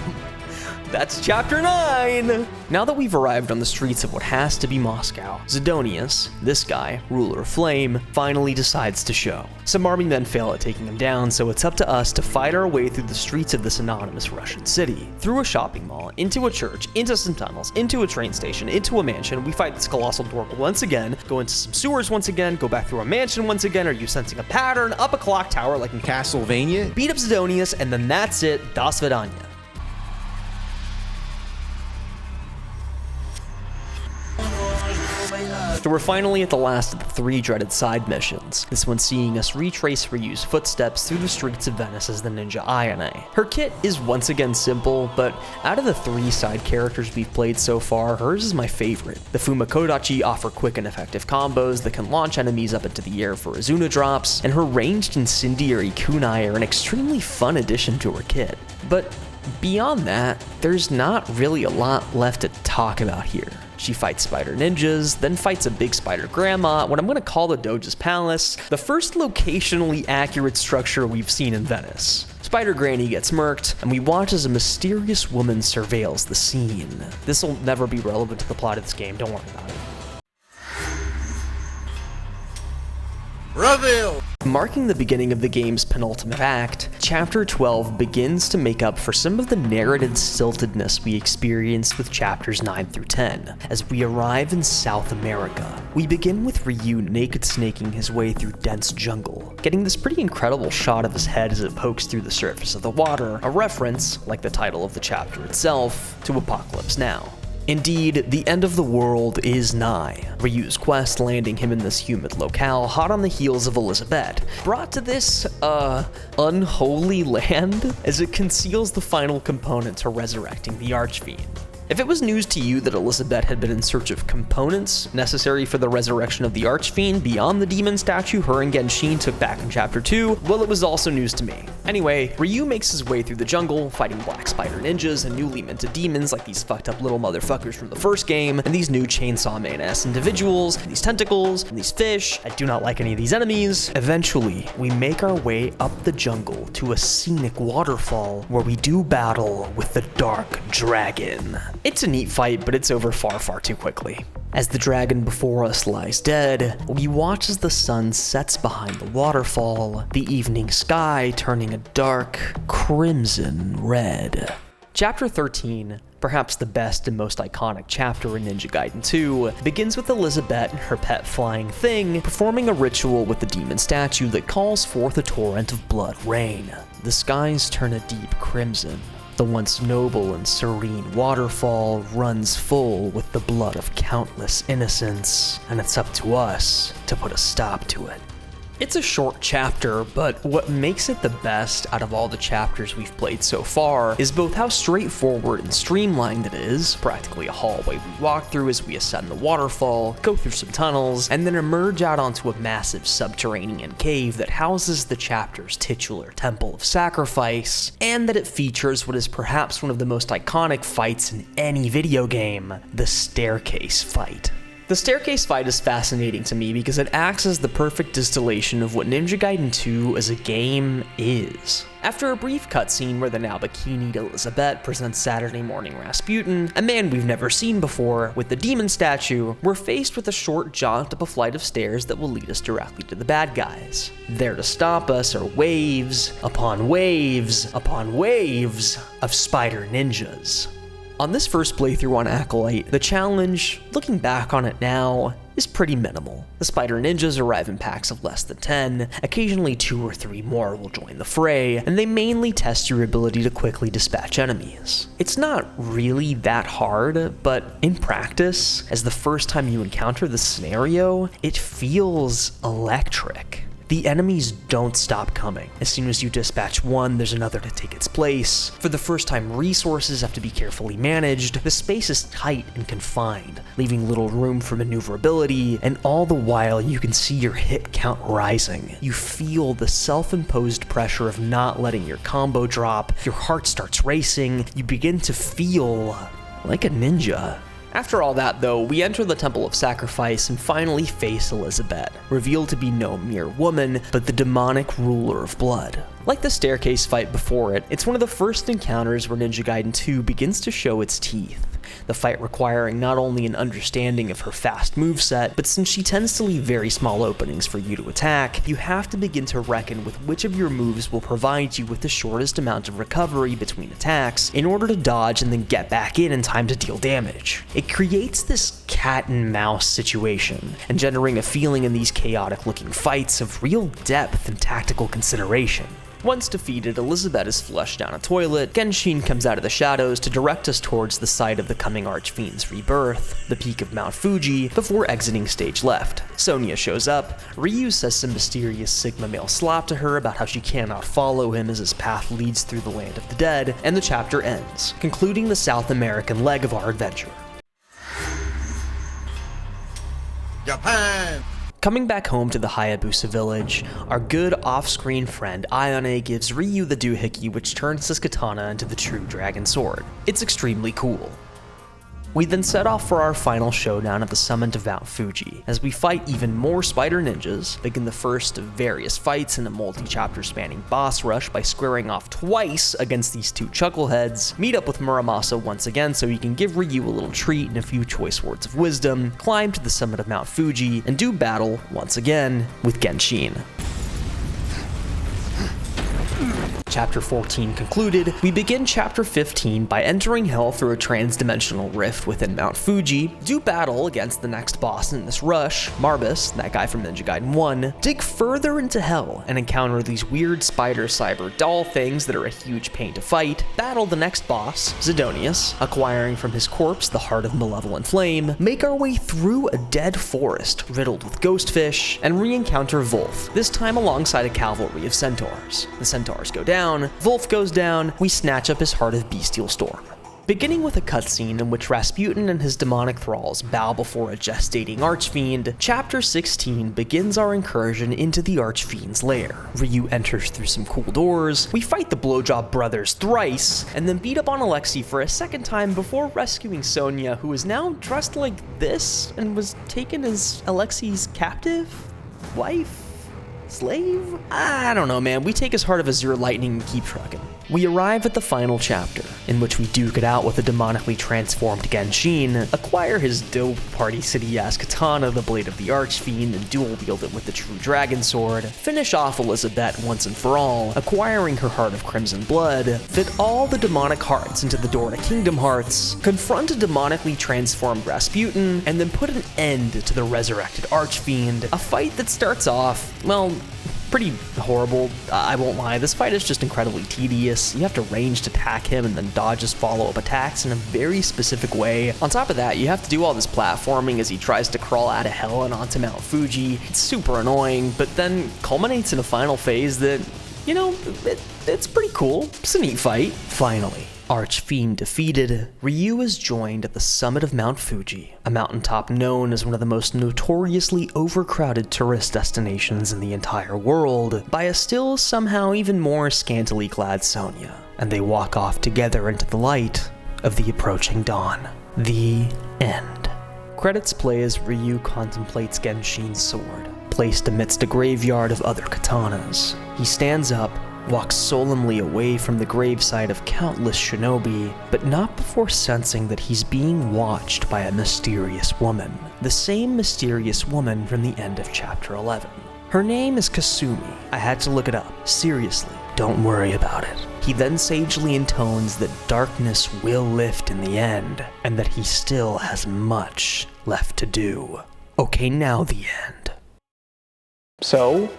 That's chapter 9! Now that we've arrived on the streets of what has to be Moscow, Zidonius, this guy, ruler of flame, finally decides to show. Some army men fail at taking him down, so it's up to us to fight our way through the streets of this anonymous Russian city. Through a shopping mall, into a church, into some tunnels, into a train station, into a mansion, we fight this colossal dwarf once again, go into some sewers once again, go back through a mansion once again, are you sensing a pattern, up a clock tower like in
Castlevania?
beat up Zidonius, and then that's it, das vidanya. So we're finally at the last of the 3 dreaded side missions, this one seeing us retrace Ryu's footsteps through the streets of Venice as the ninja Ayane. Her kit is once again simple, but out of the 3 side characters we've played so far, hers is my favorite. The Fumakodachi offer quick and effective combos that can launch enemies up into the air for Azuna drops, and her ranged incendiary kunai are an extremely fun addition to her kit. But beyond that, there's not really a lot left to talk about here. She fights spider ninjas, then fights a big spider grandma, what I'm going to call the Doge's Palace, the first locationally accurate structure we've seen in Venice. Spider Granny gets murked, and we watch as a mysterious woman surveils the scene. This will never be relevant to the plot of this game, don't worry about it.
Reveal!
Marking the beginning of the game's penultimate act, Chapter 12 begins to make up for some of the narrative stiltedness we experienced with Chapters 9 through 10. As we arrive in South America, we begin with Ryu naked snaking his way through dense jungle, getting this pretty incredible shot of his head as it pokes through the surface of the water, a reference, like the title of the chapter itself, to Apocalypse Now. Indeed, the end of the world is nigh. Ryu's quest landing him in this humid locale, hot on the heels of Elizabeth, brought to this, unholy land as it conceals the final component to resurrecting the Archfiend. If it was news to you that Elizabeth had been in search of components necessary for the resurrection of the Archfiend beyond the demon statue her and Genshin took back in Chapter 2, well, it was also news to me. Anyway, Ryu makes his way through the jungle, fighting black spider ninjas and newly minted demons like these fucked up little motherfuckers from the first game, and these new chainsaw man-ass individuals, and these tentacles, and these fish. I do not like any of these enemies. Eventually, we make our way up the jungle to a scenic waterfall where we do battle with the Dark Dragon. It's a neat fight, but it's over far, far too quickly. As the dragon before us lies dead, we watch as the sun sets behind the waterfall, the evening sky turning a dark crimson red. Chapter 13, perhaps the best and most iconic chapter in Ninja Gaiden 2, begins with Elizabeth and her pet flying thing performing a ritual with the demon statue that calls forth a torrent of blood rain. The skies turn a deep crimson. The once noble and serene waterfall runs full with the blood of countless innocents, and it's up to us to put a stop to it. It's a short chapter, but what makes it the best out of all the chapters we've played so far is both how straightforward and streamlined it is, practically a hallway we walk through as we ascend the waterfall, go through some tunnels, and then emerge out onto a massive subterranean cave that houses the chapter's titular Temple of Sacrifice, and that it features what is perhaps one of the most iconic fights in any video game, the staircase fight. The staircase fight is fascinating to me because it acts as the perfect distillation of what Ninja Gaiden 2 as a game is. After a brief cutscene where the now bikinied Elizabeth presents Saturday morning Rasputin, a man we've never seen before, with the demon statue, we're faced with a short jaunt up a flight of stairs that will lead us directly to the bad guys. There to stop us are waves upon waves upon waves of spider ninjas. On this first playthrough on Acolyte, the challenge, looking back on it now, is pretty minimal. The spider ninjas arrive in packs of less than 10, occasionally 2 or 3 more will join the fray, and they mainly test your ability to quickly dispatch enemies. It's not really that hard, but in practice, as the first time you encounter this scenario, it feels electric. The enemies don't stop coming. As soon as you dispatch one, there's another to take its place. For the first time, resources have to be carefully managed. The space is tight and confined, leaving little room for maneuverability, and all the while you can see your hit count rising. You feel the self-imposed pressure of not letting your combo drop, your heart starts racing, you begin to feel like a ninja. After all that though, we enter the Temple of Sacrifice and finally face Elizabeth, revealed to be no mere woman, but the demonic ruler of blood. Like the staircase fight before it, it's one of the first encounters where Ninja Gaiden 2 begins to show its teeth. The fight requiring not only an understanding of her fast moveset, but since she tends to leave very small openings for you to attack, you have to begin to reckon with which of your moves will provide you with the shortest amount of recovery between attacks in order to dodge and then get back in time to deal damage. It creates this cat and mouse situation, engendering a feeling in these chaotic looking fights of real depth and tactical consideration. Once defeated, Elizabeth is flushed down a toilet, Genshin comes out of the shadows to direct us towards the site of the coming Archfiend's rebirth, the peak of Mount Fuji, before exiting stage left. Sonya shows up, Ryu says some mysterious Sigma male slop to her about how she cannot follow him as his path leads through the land of the dead, and the chapter ends, concluding the South American leg of our adventure.
Japan!
Coming back home to the Hayabusa village, our good off-screen friend Ayane gives Ryu the doohickey which turns his katana into the true dragon sword. It's extremely cool. We then set off for our final showdown at the summit of Mount Fuji, as we fight even more spider ninjas, begin the first of various fights in a multi-chapter spanning boss rush by squaring off twice against these two chuckleheads, meet up with Muramasa once again so he can give Ryu a little treat and a few choice words of wisdom, climb to the summit of Mount Fuji, and do battle, once again, with Genshin. Chapter 14 concluded, we begin Chapter 15 by entering Hell through a trans-dimensional rift within Mount Fuji, do battle against the next boss in this rush, Marbus, that guy from Ninja Gaiden 1, dig further into Hell and encounter these weird spider cyber doll things that are a huge pain to fight, battle the next boss, Zidonius, acquiring from his corpse the heart of malevolent flame, make our way through a dead forest riddled with ghostfish, and re-encounter Wolf, this time alongside a cavalry of centaurs. The centaurs go down, Wolf goes down, we snatch up his heart of bestial storm. Beginning with a cutscene in which Rasputin and his demonic thralls bow before a gestating archfiend, Chapter 16 begins our incursion into the archfiend's lair. Ryu enters through some cool doors, we fight the Blowjob brothers thrice, and then beat up on Alexei for a second time before rescuing Sonya, who is now dressed like this and was taken as Alexei's captive? Wife? Slave? I don't know, man. We take his heart of Azure Lightning and keep trucking. We arrive at the final chapter, in which we duke it out with a demonically transformed Genshin, acquire his dope Party City-ass katana, the Blade of the Archfiend, and dual-wield it with the true dragon sword, finish off Elizabeth once and for all, acquiring her heart of crimson blood, fit all the demonic hearts into the door to Kingdom Hearts, confront a demonically transformed Rasputin, and then put an end to the resurrected Archfiend, a fight that starts off, well, pretty horrible, I won't lie. This fight is just incredibly tedious. You have to ranged attack him and then dodge his follow-up attacks in a very specific way. On top of that, you have to do all this platforming as he tries to crawl out of hell and onto Mount Fuji. It's super annoying, but then culminates in a final phase that, you know, it's pretty cool. It's a neat fight. Finally, Archfiend defeated, Ryu is joined at the summit of Mount Fuji, a mountaintop known as one of the most notoriously overcrowded tourist destinations in the entire world, by a still somehow even more scantily clad Sonya, and they walk off together into the light of the approaching dawn. The end. Credits play as Ryu contemplates Genshin's sword, placed amidst a graveyard of other katanas. He stands up, walks solemnly away from the gravesite of countless shinobi, but not before sensing that he's being watched by a mysterious woman. The same mysterious woman from the end of Chapter 11. Her name is Kasumi. I had to look it up. Seriously, don't worry about it. He then sagely intones that darkness will lift in the end, and that he still has much left to do. Okay, now the end. So,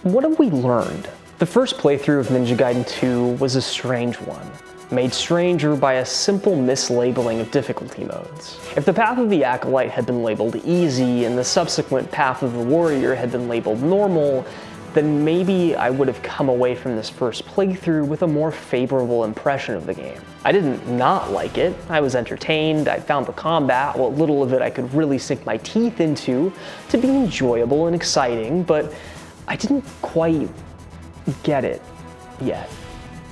what have we learned? The first playthrough of Ninja Gaiden 2 was a strange one, made stranger by a simple mislabeling of difficulty modes. If the path of the Acolyte had been labeled easy and the subsequent path of the Warrior had been labeled normal, then maybe I would have come away from this first playthrough with a more favorable impression of the game. I didn't not like it, I was entertained, I found the combat, what little of it I could really sink my teeth into, to be enjoyable and exciting, but I didn't quite get it yet.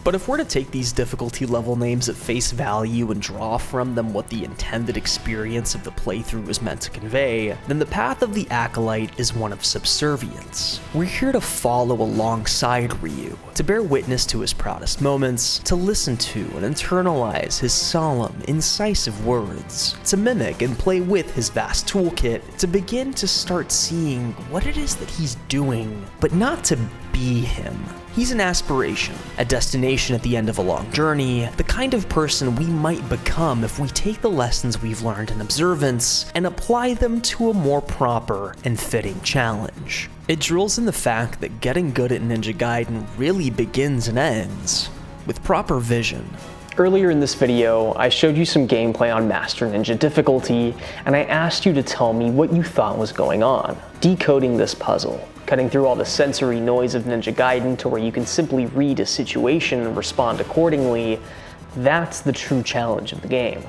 But if we're to take these difficulty level names at face value and draw from them what the intended experience of the playthrough was meant to convey, then the path of the Acolyte is one of subservience. We're here to follow alongside Ryu, to bear witness to his proudest moments, to listen to and internalize his solemn, incisive words, to mimic and play with his vast toolkit, to begin to start seeing what it is that he's doing, but not to be him. He's an aspiration, a destination at the end of a long journey, the kind of person we might become if we take the lessons we've learned in observance and apply them to a more proper and fitting challenge. It drills in the fact that getting good at Ninja Gaiden really begins and ends with proper vision.
Earlier in this video, I showed you some gameplay on Master Ninja difficulty, and I asked you to tell me what you thought was going on. Decoding this puzzle, cutting through all the sensory noise of Ninja Gaiden to where you can simply read a situation and respond accordingly, that's the true challenge of the game.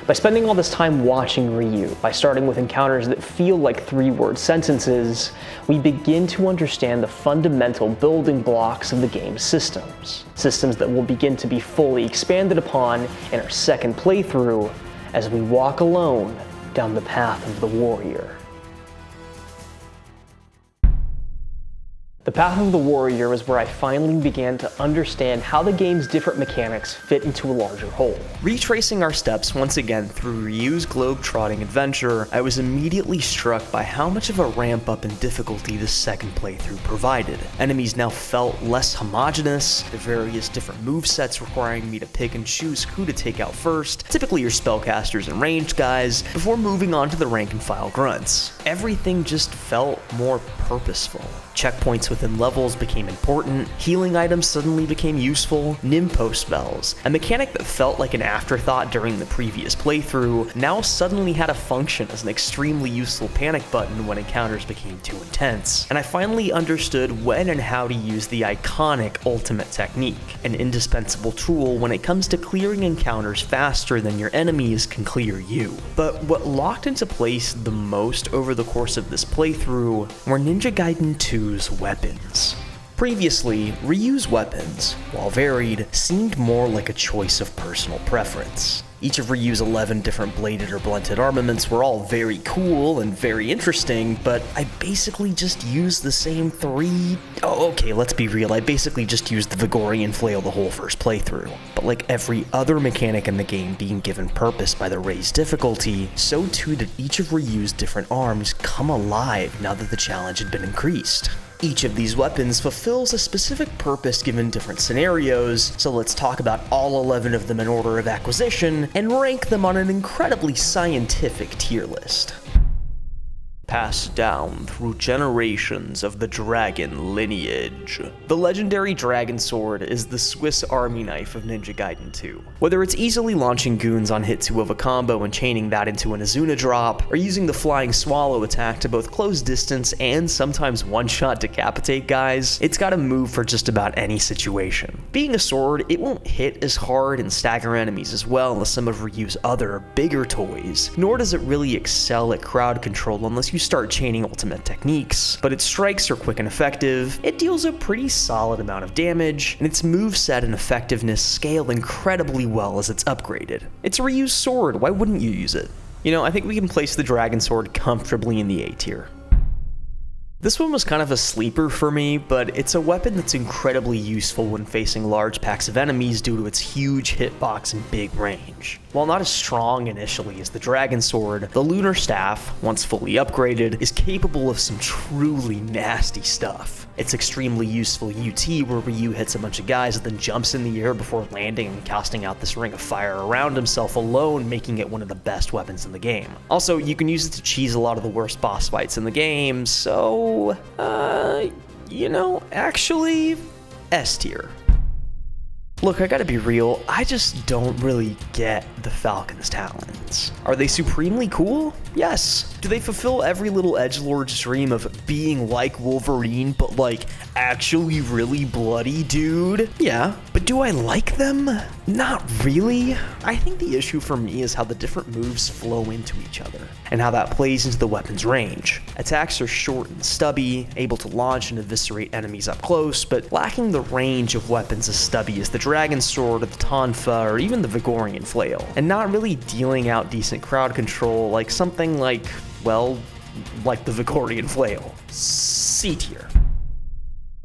By spending all this time watching Ryu, by starting with encounters that feel like 3-word sentences, we begin to understand the fundamental building blocks of the game's systems. Systems that will begin to be fully expanded upon in our second playthrough as we walk alone down the path of the Warrior. The path of the Warrior was where I finally began to understand how the game's different mechanics fit into a larger whole.
Retracing our steps once again through Ryu's globe-trotting adventure, I was immediately struck by how much of a ramp up in difficulty the second playthrough provided. Enemies now felt less homogeneous, the various different movesets requiring me to pick and choose who to take out first, typically your spellcasters and ranged guys, before moving on to the rank and file grunts. Everything just felt more purposeful. Checkpoints within levels became important, healing items suddenly became useful, Nimpo spells, a mechanic that felt like an afterthought during the previous playthrough, now suddenly had a function as an extremely useful panic button when encounters became too intense. And I finally understood when and how to use the iconic ultimate technique, an indispensable tool when it comes to clearing encounters faster than your enemies can clear you. But what locked into place the most over the course of this playthrough were Ninja Gaiden 2's weapons. Previously, Ryu's weapons, while varied, seemed more like a choice of personal preference. Each of Ryu's 11 different bladed or blunted armaments were all very cool and very interesting, but I basically just used the same 3... Oh, okay, let's be real, I basically just used the Vigorian flail the whole first playthrough. But like every other mechanic in the game being given purpose by the raised difficulty, so too did each of Ryu's different arms come alive now that the challenge had been increased. Each of these weapons fulfills a specific purpose given different scenarios, so let's talk about all 11 of them in order of acquisition and rank them on an incredibly scientific tier list. Passed down through generations of the dragon lineage. The legendary Dragon Sword is the Swiss Army knife of Ninja Gaiden 2. Whether it's easily launching goons on hit 2 of a combo and chaining that into an Azuna drop, or using the Flying Swallow attack to both close distance and sometimes one-shot decapitate guys, it's got a move for just about any situation. Being a sword, it won't hit as hard and stagger enemies as well as some of Ryu's other, bigger toys, nor does it really excel at crowd control unless you start chaining ultimate techniques, but its strikes are quick and effective, it deals a pretty solid amount of damage, and its moveset and effectiveness scale incredibly well as it's upgraded. It's a Ryu's sword, why wouldn't you use it? You know, I think we can place the Dragon Sword comfortably in the A tier. This one was kind of a sleeper for me, but it's a weapon that's incredibly useful when facing large packs of enemies due to its huge hitbox and big range. While not as strong initially as the Dragon Sword, the Lunar Staff, once fully upgraded, is capable of some truly nasty stuff. It's extremely useful UT where Ryu hits a bunch of guys and then jumps in the air before landing and casting out this ring of fire around himself alone, making it one of the best weapons in the game. Also, you can use it to cheese a lot of the worst boss fights in the game, so, you know, actually, S tier. Look, I gotta be real, I just don't really get the Falcon's talents. Are they supremely cool? Yes. Do they fulfill every little edgelord's dream of being like Wolverine, but like actually really bloody, dude? Yeah. But do I like them? Not really. I think the issue for me is how the different moves flow into each other, and how that plays into the weapon's range. Attacks are short and stubby, able to launch and eviscerate enemies up close, but lacking the range of weapons as stubby as the Dragon Sword or the Tonfa or even the Vigorian Flail, and not really dealing out decent crowd control like something like, well, like the Vigorian Flail. C tier.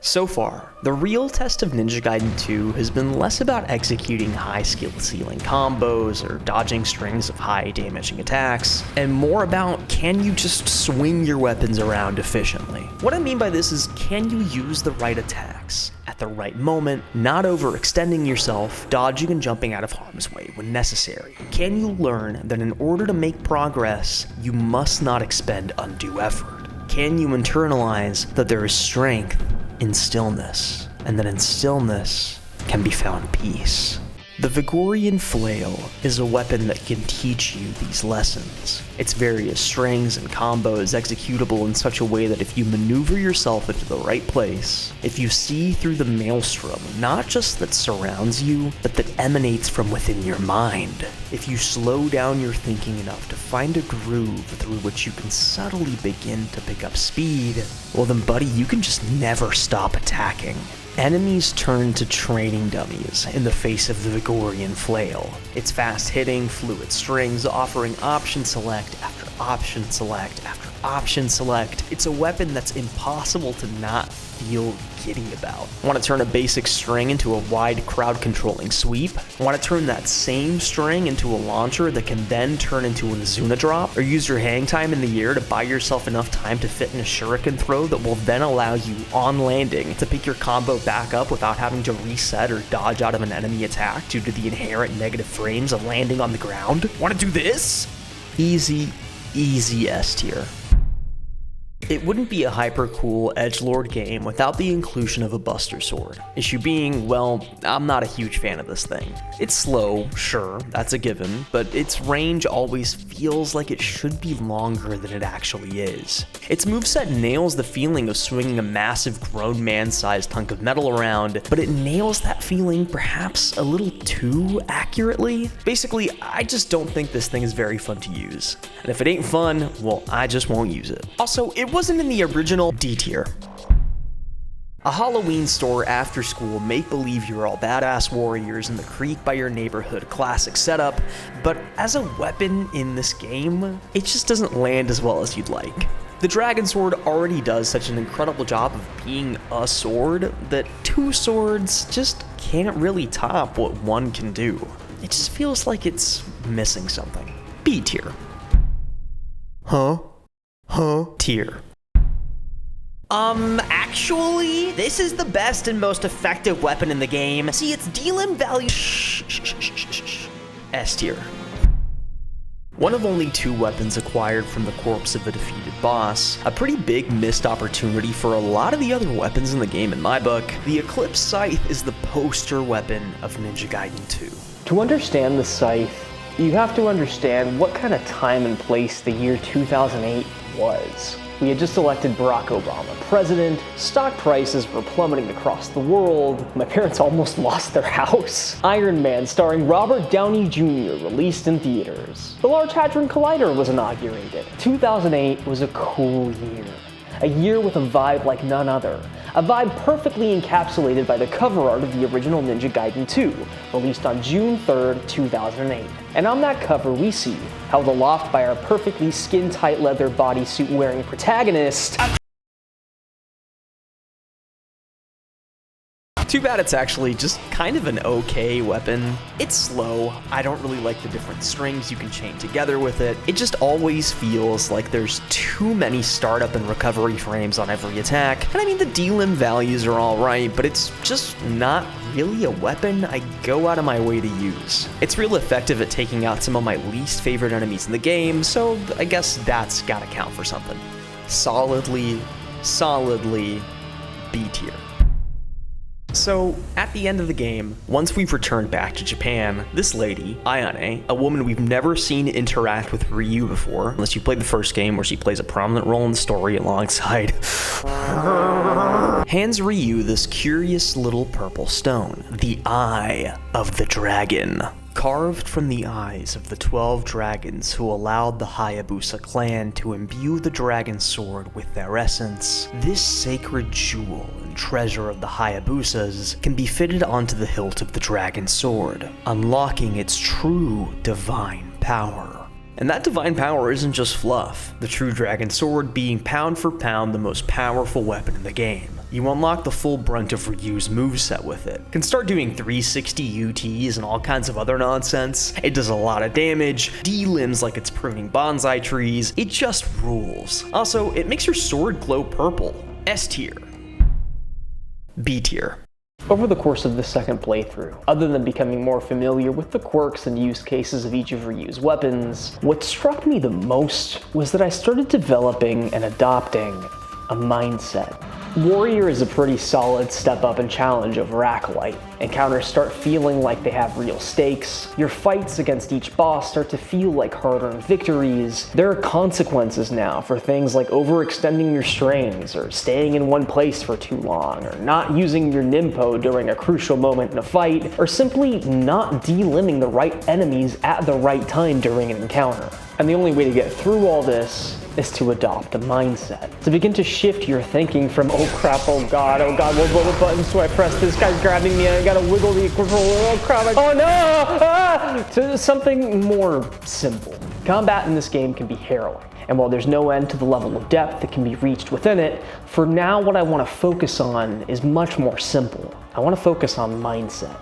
So far, the real test of Ninja Gaiden 2 has been less about executing high skill ceiling combos or dodging strings of high damaging attacks, and more about can you just swing your weapons around efficiently. What I mean by this is, can you use the right attacks at the right moment, not overextending yourself, dodging and jumping out of harm's way when necessary? Can you learn that in order to make progress, you must not expend undue effort? Can you internalize that there is strength in stillness, and that in stillness can be found peace? The Vigorian Flail is a weapon that can teach you these lessons. Its various strings and combos executable in such a way that if you maneuver yourself into the right place, if you see through the maelstrom, not just that surrounds you, but that emanates from within your mind, if you slow down your thinking enough to find a groove through which you can subtly begin to pick up speed, well then buddy, you can just never stop attacking. Enemies turn to training dummies in the face of the Vigorian Flail. Its fast-hitting, fluid strings offering option select after option select after option select. It's a weapon that's impossible to not feel giddy about. Want to turn a basic string into a wide crowd-controlling sweep? Want to turn that same string into a launcher that can then turn into an Azuna drop? Or use your hang time in the air to buy yourself enough time to fit in a shuriken throw that will then allow you, on landing, to pick your combo back up without having to reset or dodge out of an enemy attack due to the inherent negative frames of landing on the ground? Want to do this? Easy S tier. It wouldn't be a hyper-cool edgelord game without the inclusion of a Buster Sword. Issue being, well, I'm not a huge fan of this thing. It's slow, sure, that's a given, but its range always feels like it should be longer than it actually is. Its moveset nails the feeling of swinging a massive grown man-sized hunk of metal around, but it nails that feeling perhaps a little too accurately. Basically, I just don't think this thing is very fun to use. And if it ain't fun, well, I just won't use it. Also, it wasn't in the original D tier. A Halloween store after school make-believe you're all badass warriors in the creek by your neighborhood classic setup, but as a weapon in this game, it just doesn't land as well as you'd like. The Dragon Sword already does such an incredible job of being a sword that two swords just can't really top what one can do. It just feels like it's missing something. B tier. Tier. Actually, this is the best and most effective weapon in the game. See, its D-limb value... S tier. One of only 2 weapons acquired from the corpse of a defeated boss, a pretty big missed opportunity for a lot of the other weapons in the game in my book. The Eclipse Scythe is the poster weapon of Ninja Gaiden 2.
To understand the scythe, you have to understand what kind of time and place the year 2008 was. We had just elected Barack Obama president, stock prices were plummeting across the world, my parents almost lost their house. Iron Man starring Robert Downey Jr. released in theaters. The Large Hadron Collider was inaugurated. 2008 was a cool year. A year with a vibe like none other. A vibe perfectly encapsulated by the cover art of the original Ninja Gaiden 2, released on June 3rd, 2008. And on that cover we see held aloft by our perfectly skin-tight leather bodysuit wearing protagonist,
Too bad it's actually just kind of an okay weapon. It's slow, I don't really like the different strings you can chain together with it. It just always feels like there's too many startup and recovery frames on every attack. And I mean, the D-limb values are alright, but it's just not really a weapon I go out of my way to use. It's real effective at taking out some of my least favorite enemies in the game, so I guess that's gotta count for something. Solidly B tier. So, at the end of the game, once we've returned back to Japan, this lady, Ayane, a woman we've never seen interact with Ryu before, unless you played the first game where she plays a prominent role in the story alongside, hands Ryu this curious little purple stone, the Eye of the Dragon. Carved from the eyes of the 12 dragons who allowed the Hayabusa clan to imbue the dragon sword with their essence, this sacred jewel and treasure of the Hayabusas can be fitted onto the hilt of the dragon sword, unlocking its true divine power. And that divine power isn't just fluff, the true dragon sword being pound for pound the most powerful weapon in the game. You unlock the full brunt of Ryu's moveset with it. Can start doing 360 UTs and all kinds of other nonsense. It does a lot of damage, D-limbs like it's pruning bonsai trees. It just rules. Also, it makes your sword glow purple. S tier. B tier.
Over the course of the second playthrough, other than becoming more familiar with the quirks and use cases of each of Ryu's weapons, what struck me the most was that I started developing and adopting a mindset. Warrior is a pretty solid step up and challenge over Acolyte. Encounters start feeling like they have real stakes. Your fights against each boss start to feel like hard-earned victories. There are consequences now for things like overextending your strings, or staying in one place for too long, or not using your Nimpo during a crucial moment in a fight, or simply not de-limbing the right enemies at the right time during an encounter. And the only way to get through all this is to adopt a mindset. To begin to shift your thinking from, oh crap, oh god, what buttons do I press? This guy's grabbing me and I gotta wiggle the controller, oh crap, oh no, to something more simple. Combat in this game can be harrowing. And while there's no end to the level of depth that can be reached within it, for now what I want to focus on is much more simple. I want to focus on mindset.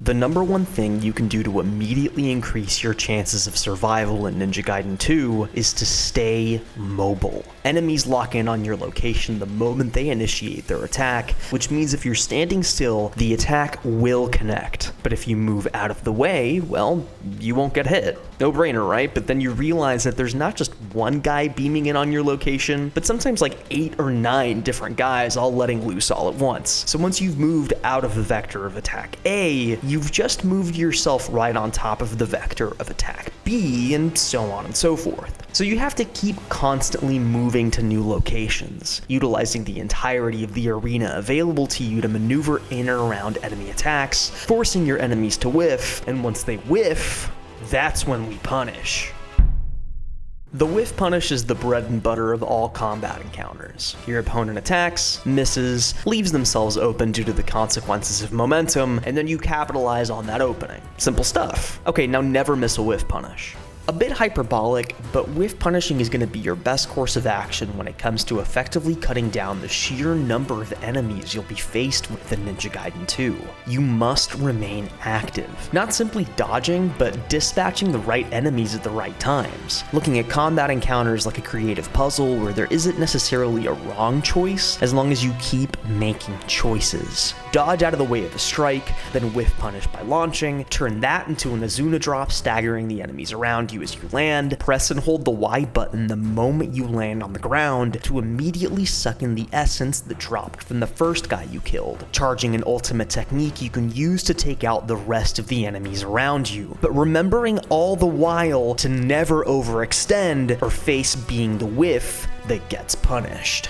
The number one thing you can do to immediately increase your chances of survival in Ninja Gaiden 2 is to stay mobile. Enemies lock in on your location the moment they initiate their attack, which means if you're standing still, the attack will connect. But if you move out of the way, well, you won't get hit. No brainer, right? But then you realize that there's not just one guy beaming in on your location, but sometimes like 8 or 9 different guys all letting loose all at once. So once you've moved out of the vector of attack A, you've just moved yourself right on top of the vector of attack B, and so on and so forth. So you have to keep constantly moving to new locations, utilizing the entirety of the arena available to you to maneuver in and around enemy attacks, forcing your enemies to whiff, and once they whiff, that's when we punish. The whiff punish is the bread and butter of all combat encounters. Your opponent attacks, misses, leaves themselves open due to the consequences of momentum, and then you capitalize on that opening. Simple stuff. Okay, now never miss a whiff punish. A bit hyperbolic, but whiff punishing is going to be your best course of action when it comes to effectively cutting down the sheer number of enemies you'll be faced with in Ninja Gaiden 2. You must remain active. Not simply dodging, but dispatching the right enemies at the right times. Looking at combat encounters like a creative puzzle where there isn't necessarily a wrong choice, as long as you keep making choices. Dodge out of the way of a strike, then whiff punish by launching, turn that into an Azuna drop staggering the enemies around you as you land, press and hold the Y button the moment you land on the ground to immediately suck in the essence that dropped from the first guy you killed, charging an ultimate technique you can use to take out the rest of the enemies around you, but remembering all the while to never overextend or face being the whiff that gets punished.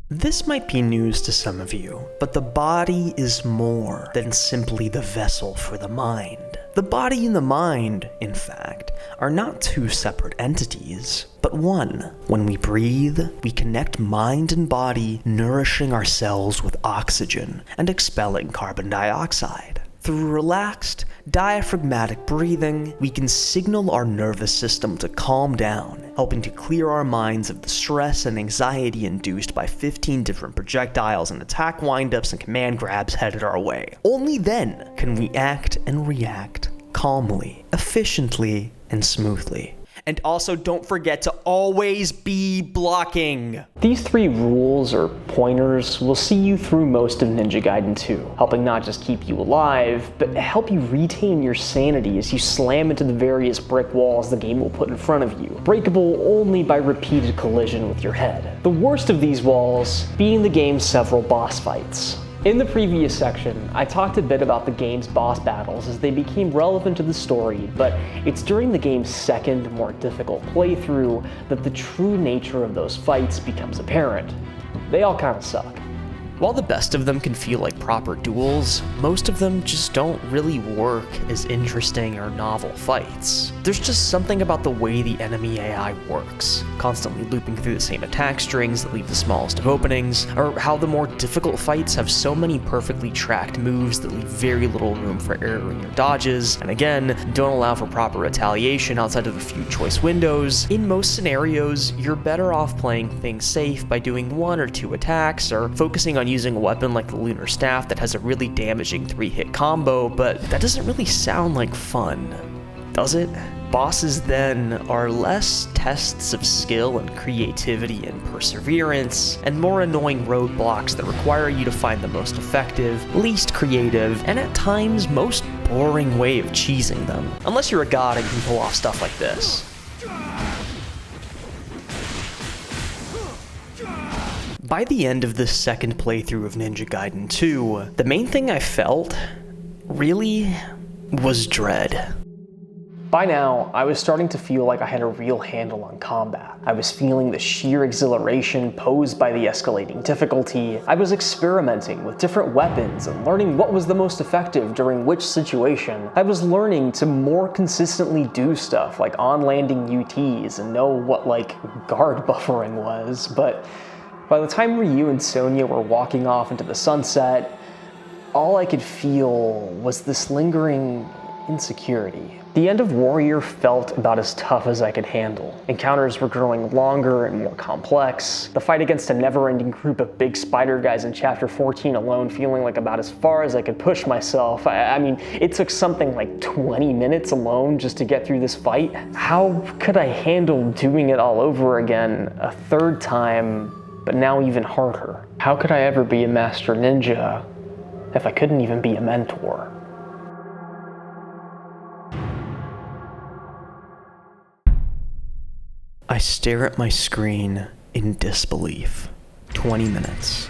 This might be news to some of you, but the body is more than simply the vessel for the mind. The body and the mind, in fact, are not two separate entities, but one. When we breathe, we connect mind and body, nourishing our cells with oxygen and expelling carbon dioxide. Through relaxed, diaphragmatic breathing, we can signal our nervous system to calm down, helping to clear our minds of the stress and anxiety induced by 15 different projectiles and attack windups and command grabs headed our way. Only then can we act and react calmly, efficiently, and smoothly. And also don't forget to always be blocking.
These 3 rules, or pointers, will see you through most of Ninja Gaiden 2, helping not just keep you alive, but help you retain your sanity as you slam into the various brick walls the game will put in front of you, breakable only by repeated collision with your head. The worst of these walls being the game's several boss fights. In the previous section, I talked a bit about the game's boss battles as they became relevant to the story, but it's during the game's second, more difficult playthrough that the true nature of those fights becomes apparent. They all kinda suck.
While the best of them can feel like proper duels, most of them just don't really work as interesting or novel fights. There's just something about the way the enemy AI works, constantly looping through the same attack strings that leave the smallest of openings, or how the more difficult fights have so many perfectly tracked moves that leave very little room for error in your dodges, and again, don't allow for proper retaliation outside of a few choice windows. In most scenarios, you're better off playing things safe by doing 1 or 2 attacks, or focusing on using a weapon like the Lunar Staff that has a really damaging 3-hit combo, but that doesn't really sound like fun, does it? Bosses then are less tests of skill and creativity and perseverance, and more annoying roadblocks that require you to find the most effective, least creative, and at times most boring way of cheesing them. Unless you're a god and can pull off stuff like this. By the end of this second playthrough of Ninja Gaiden 2, the main thing I felt, really, was dread.
By now, I was starting to feel like I had a real handle on combat. I was feeling the sheer exhilaration posed by the escalating difficulty. I was experimenting with different weapons and learning what was the most effective during which situation. I was learning to more consistently do stuff like on-landing UTs and know what, guard buffering was, but by the time Ryu and Sonya were walking off into the sunset, all I could feel was this lingering insecurity. The end of Warrior felt about as tough as I could handle. Encounters were growing longer and more complex. The fight against a never-ending group of big spider guys in Chapter 14 alone feeling like about as far as I could push myself. I mean, it took something like 20 minutes alone just to get through this fight. How could I handle doing it all over again a third time, but now even harder? How could I ever be a master ninja if I couldn't even be a mentor?
I stare at my screen in disbelief. 20 minutes,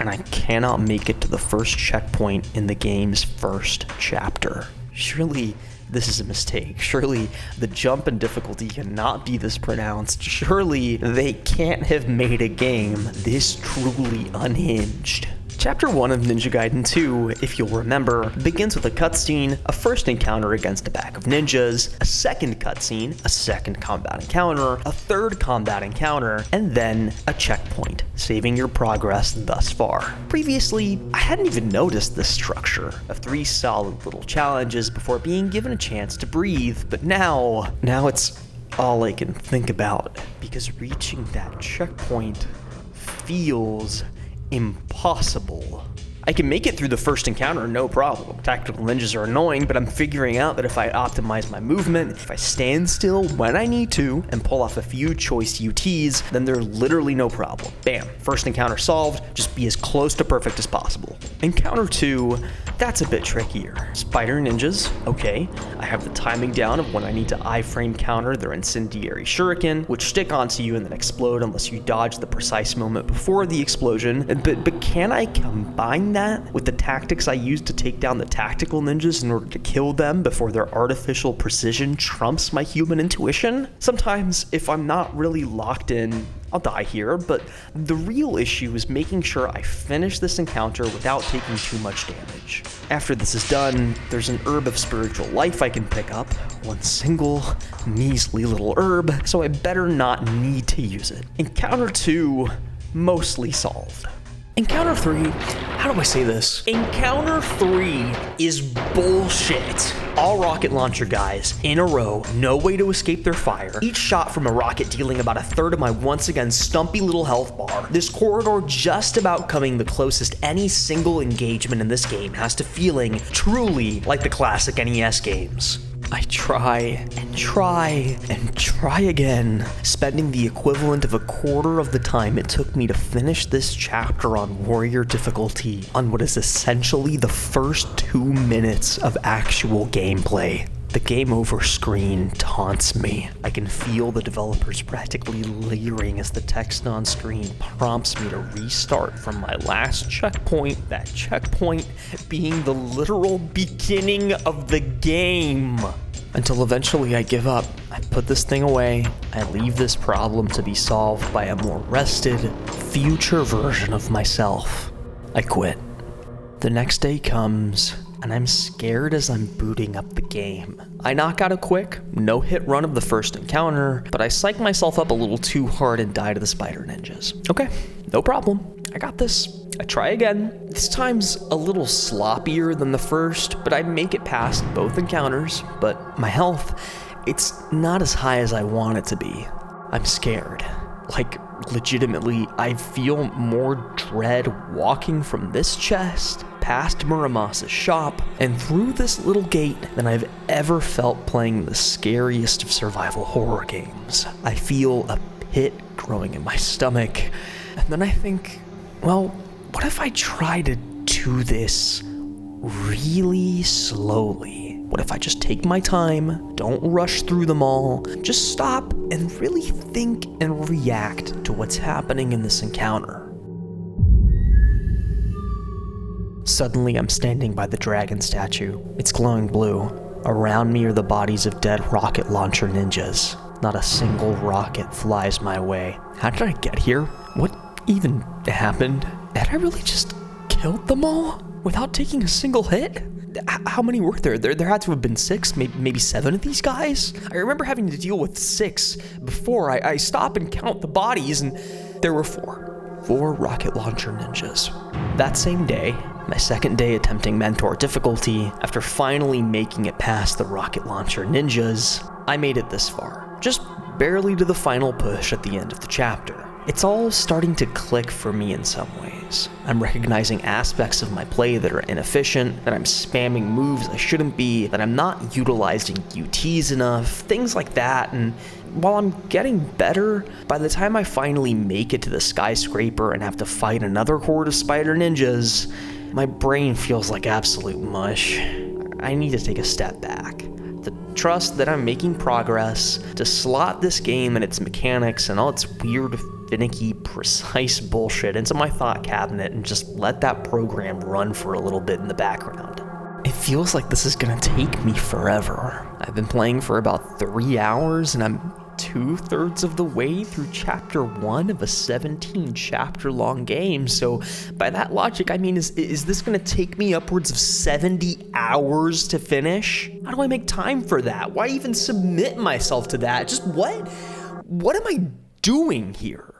and I cannot make it to the first checkpoint in the game's first chapter. Surely this is a mistake. Surely the jump in difficulty cannot be this pronounced. Surely they can't have made a game this truly unhinged. Chapter 1 of Ninja Gaiden 2, if you'll remember, begins with a cutscene, a first encounter against a pack of ninjas, a second cutscene, a second combat encounter, a third combat encounter, and then a checkpoint, saving your progress thus far. Previously, I hadn't even noticed this structure of 3 solid little challenges before being given a chance to breathe, but now it's all I can think about, because reaching that checkpoint feels impossible. I can make it through the first encounter, no problem. Tactical ninjas are annoying, but I'm figuring out that if I optimize my movement, if I stand still when I need to, and pull off a few choice UTs, then they're literally no problem. Bam, first encounter solved, just be as close to perfect as possible. Encounter 2, that's a bit trickier. Spider ninjas, okay. I have the timing down of when I need to iframe counter their incendiary shuriken, which stick onto you and then explode unless you dodge the precise moment before the explosion. But can I combine that with the tactics I use to take down the tactical ninjas in order to kill them before their artificial precision trumps my human intuition? Sometimes, if I'm not really locked in, I'll die here, but the real issue is making sure I finish this encounter without taking too much damage. After this is done, there's an herb of spiritual life I can pick up, one single, measly little herb, so I better not need to use it. Encounter 2, mostly solved. Encounter 3, how do I say this? Encounter 3 is bullshit. All rocket launcher guys in a row, no way to escape their fire. Each shot from a rocket dealing about a third of my once again stumpy little health bar. This corridor just about coming the closest any single engagement in this game has to feeling truly like the classic NES games. I try and try and try again, spending the equivalent of a quarter of the time it took me to finish this chapter on warrior difficulty on what is essentially the first 2 minutes of actual gameplay. The game over screen taunts me. I can feel the developers practically leering as the text on screen prompts me to restart from my last checkpoint, that checkpoint being the literal beginning of the game. Until eventually I give up. I put this thing away. I leave this problem to be solved by a more rested, future version of myself. I quit. The next day comes, and I'm scared as I'm booting up the game. I knock out a quick, no-hit run of the first encounter, but I psych myself up a little too hard and die to the spider ninjas. Okay, no problem. I got this. I try again. This time's a little sloppier than the first, but I make it past both encounters, but my health, it's not as high as I want it to be. I'm scared. Like, legitimately, I feel more dread walking from this chest past Muramasa's shop and through this little gate than I've ever felt playing the scariest of survival horror games. I feel a pit growing in my stomach, and then I think, well, what if I try to do this really slowly? What if I just take my time, don't rush through them all, just stop and really think and react to what's happening in this encounter? Suddenly, I'm standing by the dragon statue. It's glowing blue. Around me are the bodies of dead rocket launcher ninjas. Not a single rocket flies my way. How did I get here? What even happened? Had I really just killed them all without taking a single hit? How many were there? There had to have been 6, maybe 7 of these guys? I remember having to deal with 6 before. I stop and count the bodies, and there were 4. 4 rocket launcher ninjas. That same day, my second day attempting mentor difficulty, after finally making it past the rocket launcher ninjas, I made it this far. Just barely to the final push at the end of the chapter. It's all starting to click for me in some ways. I'm recognizing aspects of my play that are inefficient, that I'm spamming moves I shouldn't be, that I'm not utilizing UTs enough, things like that, and while I'm getting better, by the time I finally make it to the skyscraper and have to fight another horde of spider ninjas, my brain feels like absolute mush. I need to take a step back. To trust that I'm making progress, to slot this game and its mechanics and all its weird, finicky, precise bullshit into my thought cabinet and just let that program run for a little bit in the background. It feels like this is gonna take me forever. I've been playing for about 3 hours and I'm 2/3 of the way through chapter 1 of a 17-chapter long game, so by that logic, I mean, is this gonna take me upwards of 70 hours to finish? How do I make time for that? Why even submit myself to that? Just what am I doing here?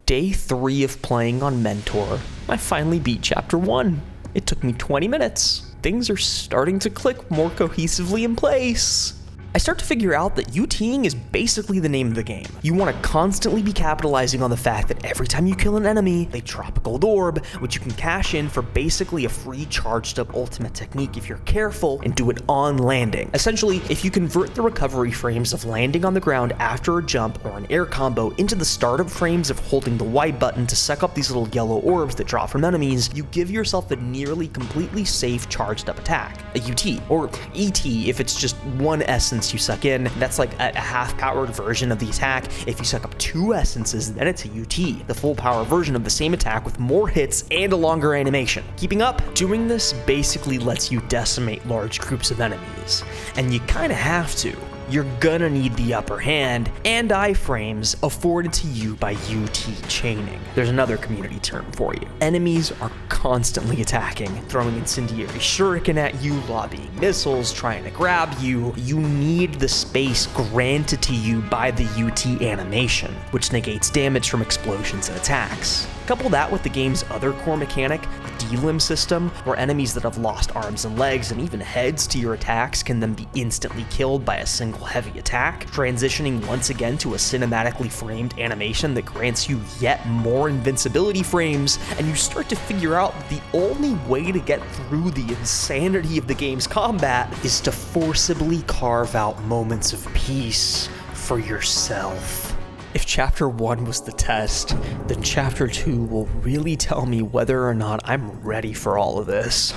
Day 3 of playing on Mentor, I finally beat chapter 1. It took me 20 minutes. Things are starting to click more cohesively in place. I start to figure out that UTing is basically the name of the game. You want to constantly be capitalizing on the fact that every time you kill an enemy, they drop a gold orb, which you can cash in for basically a free charged up ultimate technique if you're careful and do it on landing. Essentially, if you convert the recovery frames of landing on the ground after a jump or an air combo into the startup frames of holding the Y button to suck up these little yellow orbs that drop from enemies, you give yourself a nearly completely safe charged up attack, a UT, or ET if it's just one essence you suck in. That's like a half-powered version of the attack. If you suck up 2 essences, then it's a UT, the full power version of the same attack with more hits and a longer animation. Keeping up, doing this basically lets you decimate large groups of enemies, and you kinda have to. You're gonna need the upper hand and iframes afforded to you by UT chaining. There's another community term for you. Enemies are constantly attacking, throwing incendiary shuriken at you, lobbying missiles, trying to grab you. You need the space granted to you by the UT animation, which negates damage from explosions and attacks. Couple that with the game's other core mechanic, the D-limb system, where enemies that have lost arms and legs and even heads to your attacks can then be instantly killed by a single heavy attack, transitioning once again to a cinematically framed animation that grants you yet more invincibility frames, and you start to figure out that the only way to get through the insanity of the game's combat is to forcibly carve out moments of peace for yourself. If Chapter 1 was the test, then Chapter 2 will really tell me whether or not I'm ready for all of this.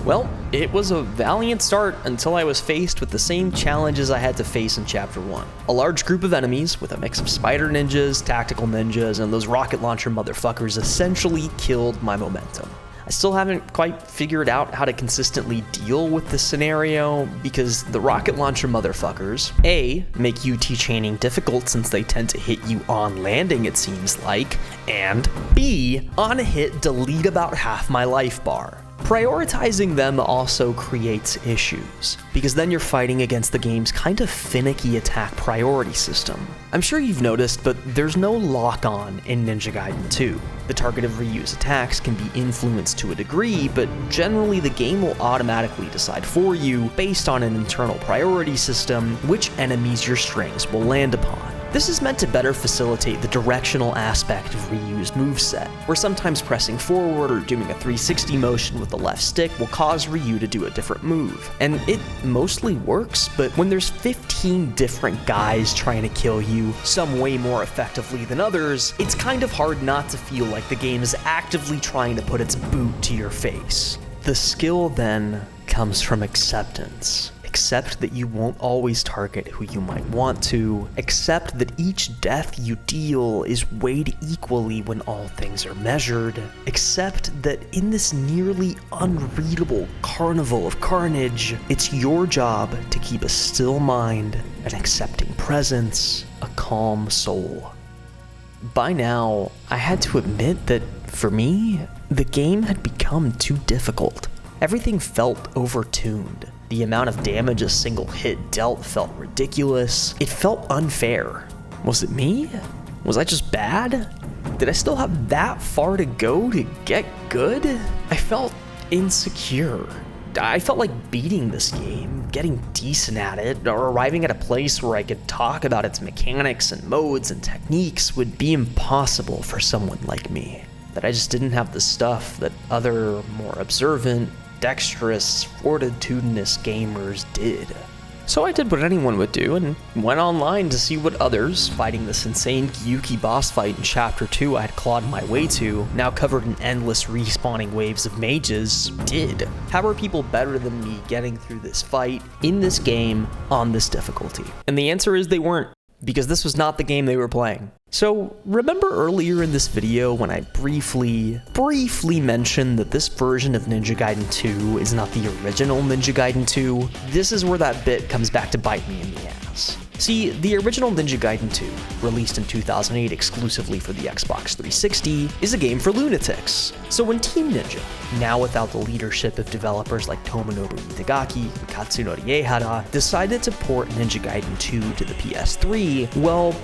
Well, it was a valiant start until I was faced with the same challenges I had to face in Chapter 1. A large group of enemies with a mix of spider ninjas, tactical ninjas, and those rocket launcher motherfuckers essentially killed my momentum. I still haven't quite figured out how to consistently deal with this scenario because the rocket launcher motherfuckers, A, make UT chaining difficult since they tend to hit you on landing it seems like, and B, on a hit delete about half my life bar. Prioritizing them also creates issues, because then you're fighting against the game's kind of finicky attack priority system. I'm sure you've noticed, but there's no lock-on in Ninja Gaiden 2. The target of Ryu's attacks can be influenced to a degree, but generally the game will automatically decide for you, based on an internal priority system, which enemies your strings will land upon. This is meant to better facilitate the directional aspect of Ryu's moveset, where sometimes pressing forward or doing a 360 motion with the left stick will cause Ryu to do a different move. And it mostly works, but when there's 15 different guys trying to kill you, some way more effectively than others, it's kind of hard not to feel like the game is actively trying to put its boot to your face. The skill then comes from acceptance. Accept that you won't always target who you might want to. Accept that each death you deal is weighed equally when all things are measured. Accept that in this nearly unreadable carnival of carnage, it's your job to keep a still mind, an accepting presence, a calm soul. By now, I had to admit that, for me, the game had become too difficult. Everything felt overtuned. The amount of damage a single hit dealt felt ridiculous. It felt unfair. Was it me? Was I just bad? Did I still have that far to go to get good? I felt insecure. I felt like beating this game, getting decent at it, or arriving at a place where I could talk about its mechanics and modes and techniques would be impossible for someone like me. That I just didn't have the stuff that other, more observant, dexterous, fortitudinous gamers did. So I did what anyone would do and went online to see what others, fighting this insane Gyuki boss fight in Chapter 2 I had clawed my way to, now covered in endless respawning waves of mages, did. How are people better than me getting through this fight, in this game, on this difficulty? And the answer is they weren't, because this was not the game they were playing. So, remember earlier in this video when I briefly mentioned that this version of Ninja Gaiden 2 is not the original Ninja Gaiden 2? This is where that bit comes back to bite me in the ass. See, the original Ninja Gaiden 2, released in 2008 exclusively for the Xbox 360, is a game for lunatics. So when Team Ninja, now without the leadership of developers like Tomonobu Itagaki and Katsunori Eihara, decided to port Ninja Gaiden 2 to the PS3, well,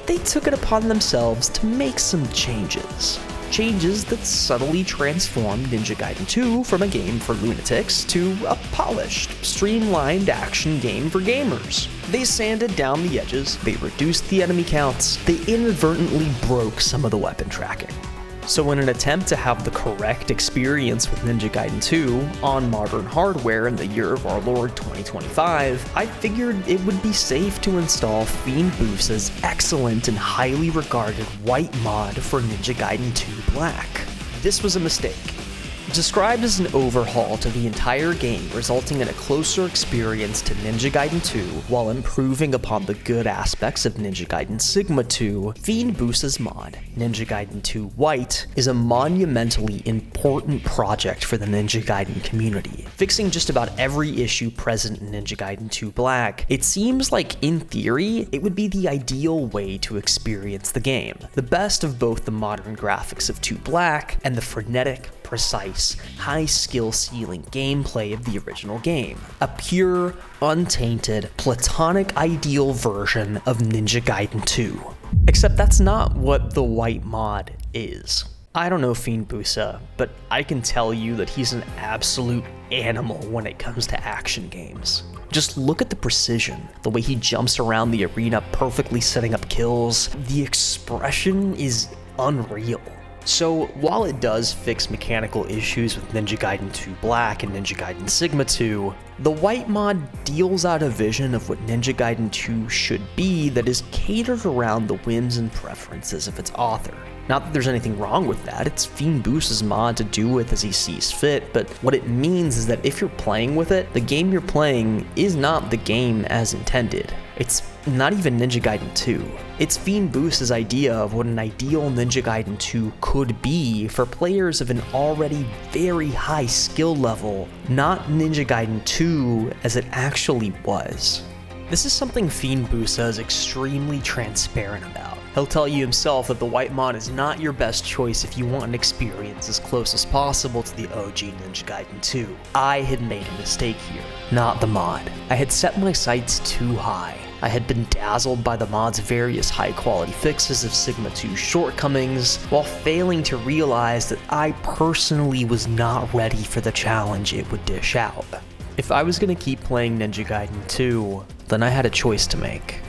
they took it upon themselves to make some changes. Changes that subtly transformed Ninja Gaiden 2 from a game for lunatics to a polished, streamlined action game for gamers. They sanded down the edges, they reduced the enemy counts, they inadvertently broke some of the weapon tracking. So in an attempt to have the correct experience with Ninja Gaiden 2 on modern hardware in the year of our Lord 2025, I figured it would be safe to install Fiend Boof's excellent and highly regarded white mod for Ninja Gaiden 2 Black. This was a mistake. Described as an overhaul to the entire game, resulting in a closer experience to Ninja Gaiden 2 while improving upon the good aspects of Ninja Gaiden Sigma 2, Fiend Boof's mod, Ninja Gaiden 2 White, is a monumentally important project for the Ninja Gaiden community, fixing just about every issue present in Ninja Gaiden 2 Black. It seems like, in theory, it would be the ideal way to experience the game, the best of both the modern graphics of 2 Black and the frenetic, precise, high skill ceiling gameplay of the original game. A pure, untainted, platonic ideal version of Ninja Gaiden 2. Except that's not what the white mod is. I don't know Fiend Busa, but I can tell you that he's an absolute animal when it comes to action games. Just look at the precision, the way he jumps around the arena perfectly setting up kills. The expression is unreal. So while it does fix mechanical issues with Ninja Gaiden 2 Black and Ninja Gaiden Sigma 2, the white mod deals out a vision of what Ninja Gaiden 2 should be that is catered around the whims and preferences of its author. Not that there's anything wrong with that, it's Fiend Busa's mod to do with as he sees fit, but what it means is that if you're playing with it, the game you're playing is not the game as intended. It's not even Ninja Gaiden 2. It's Fiend Busa's idea of what an ideal Ninja Gaiden 2 could be for players of an already very high skill level, not Ninja Gaiden 2 as it actually was. This is something Fiend Busa is extremely transparent about. He'll tell you himself that the white mod is not your best choice if you want an experience as close as possible to the OG Ninja Gaiden 2. I had made a mistake here, not the mod. I had set my sights too high. I had been dazzled by the mod's various high-quality fixes of Sigma 2's shortcomings, while failing to realize that I personally was not ready for the challenge it would dish out. If I was going to keep playing Ninja Gaiden 2, then I had a choice to make.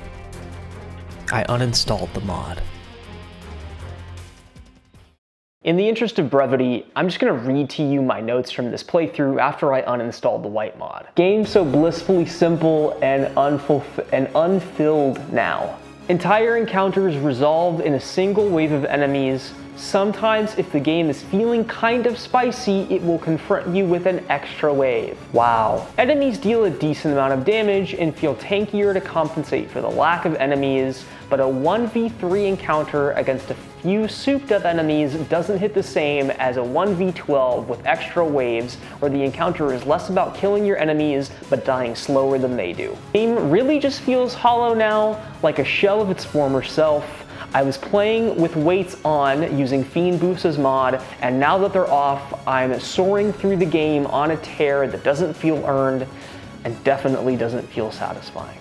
I uninstalled the mod.
In the interest of brevity, I'm just going to read to you my notes from this playthrough after I uninstalled the white mod. Game so blissfully simple and unfilled now. Entire encounters resolved in a single wave of enemies. Sometimes if the game is feeling kind of spicy, it will confront you with an extra wave. Wow. Enemies deal a decent amount of damage and feel tankier to compensate for the lack of enemies, but a 1v3 encounter against a few souped up enemies doesn't hit the same as a 1v12 with extra waves, where the encounter is less about killing your enemies but dying slower than they do. The game really just feels hollow now, like a shell of its former self. I was playing with weights on using Fiend Busa's mod, and now that they're off, I'm soaring through the game on a tear that doesn't feel earned and definitely doesn't feel satisfying.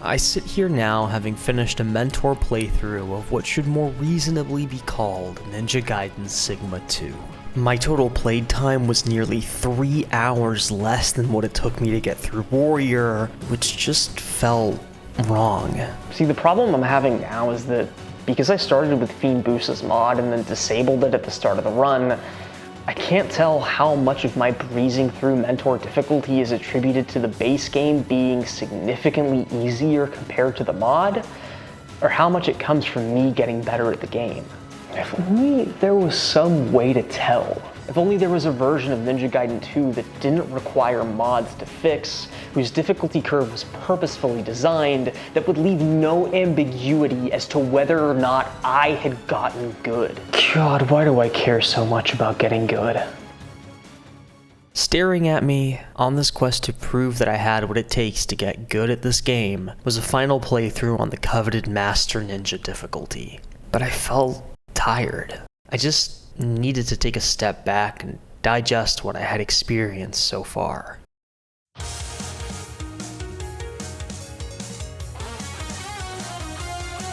I sit here now having finished a mentor playthrough of what should more reasonably be called Ninja Gaiden Sigma 2. My total played time was nearly 3 hours less than what it took me to get through Warrior, which just felt wrong.
See, the problem I'm having now is that because I started with Fiend Busa's mod and then disabled it at the start of the run, I can't tell how much of my breezing through mentor difficulty is attributed to the base game being significantly easier compared to the mod, or how much it comes from me getting better at the game. If only there was some way to tell. If only there was a version of Ninja Gaiden 2 that didn't require mods to fix, whose difficulty curve was purposefully designed, that would leave no ambiguity as to whether or not I had gotten good. God, why do I care so much about getting good?
Staring at me, on this quest to prove that I had what it takes to get good at this game, was a final playthrough on the coveted Master Ninja difficulty. But I felt tired. I just needed to take a step back and digest what I had experienced so far.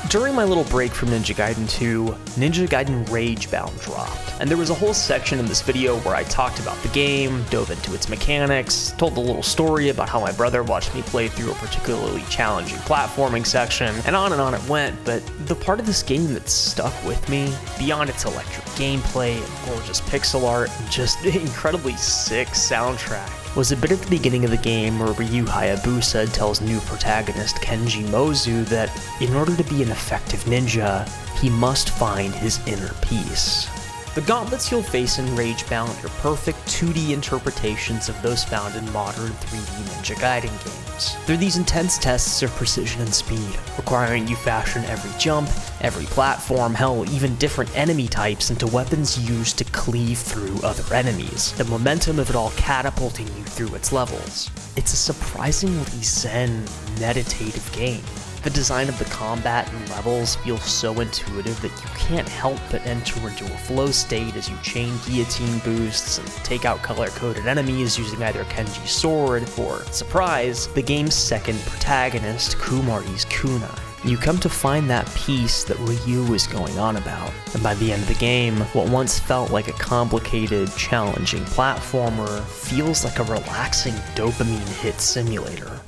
During my little break from Ninja Gaiden 2, Ninja Gaiden Ragebound dropped, and there was a whole section in this video where I talked about the game, dove into its mechanics, told a little story about how my brother watched me play through a particularly challenging platforming section, and on it went, but the part of this game that stuck with me, beyond its electric gameplay and gorgeous pixel art and just incredibly sick soundtrack, was a bit at the beginning of the game where Ryu Hayabusa tells new protagonist Kenji Mozu that in order to be an effective ninja, he must find his inner peace. The gauntlets you'll face in Ragebound are perfect 2D interpretations of those found in modern 3D Ninja Gaiden games. They're these intense tests of precision and speed, requiring you fashion every jump, every platform, hell, even different enemy types into weapons used to cleave through other enemies, the momentum of it all catapulting you through its levels. It's a surprisingly zen, meditative game. The design of the combat and levels feels so intuitive that you can't help but enter into a flow state as you chain guillotine boosts and take out color-coded enemies using either Kenji's sword or, surprise, the game's second protagonist, Kumari's kunai. You come to find that peace that Ryu is going on about, and by the end of the game, what once felt like a complicated, challenging platformer feels like a relaxing dopamine hit simulator.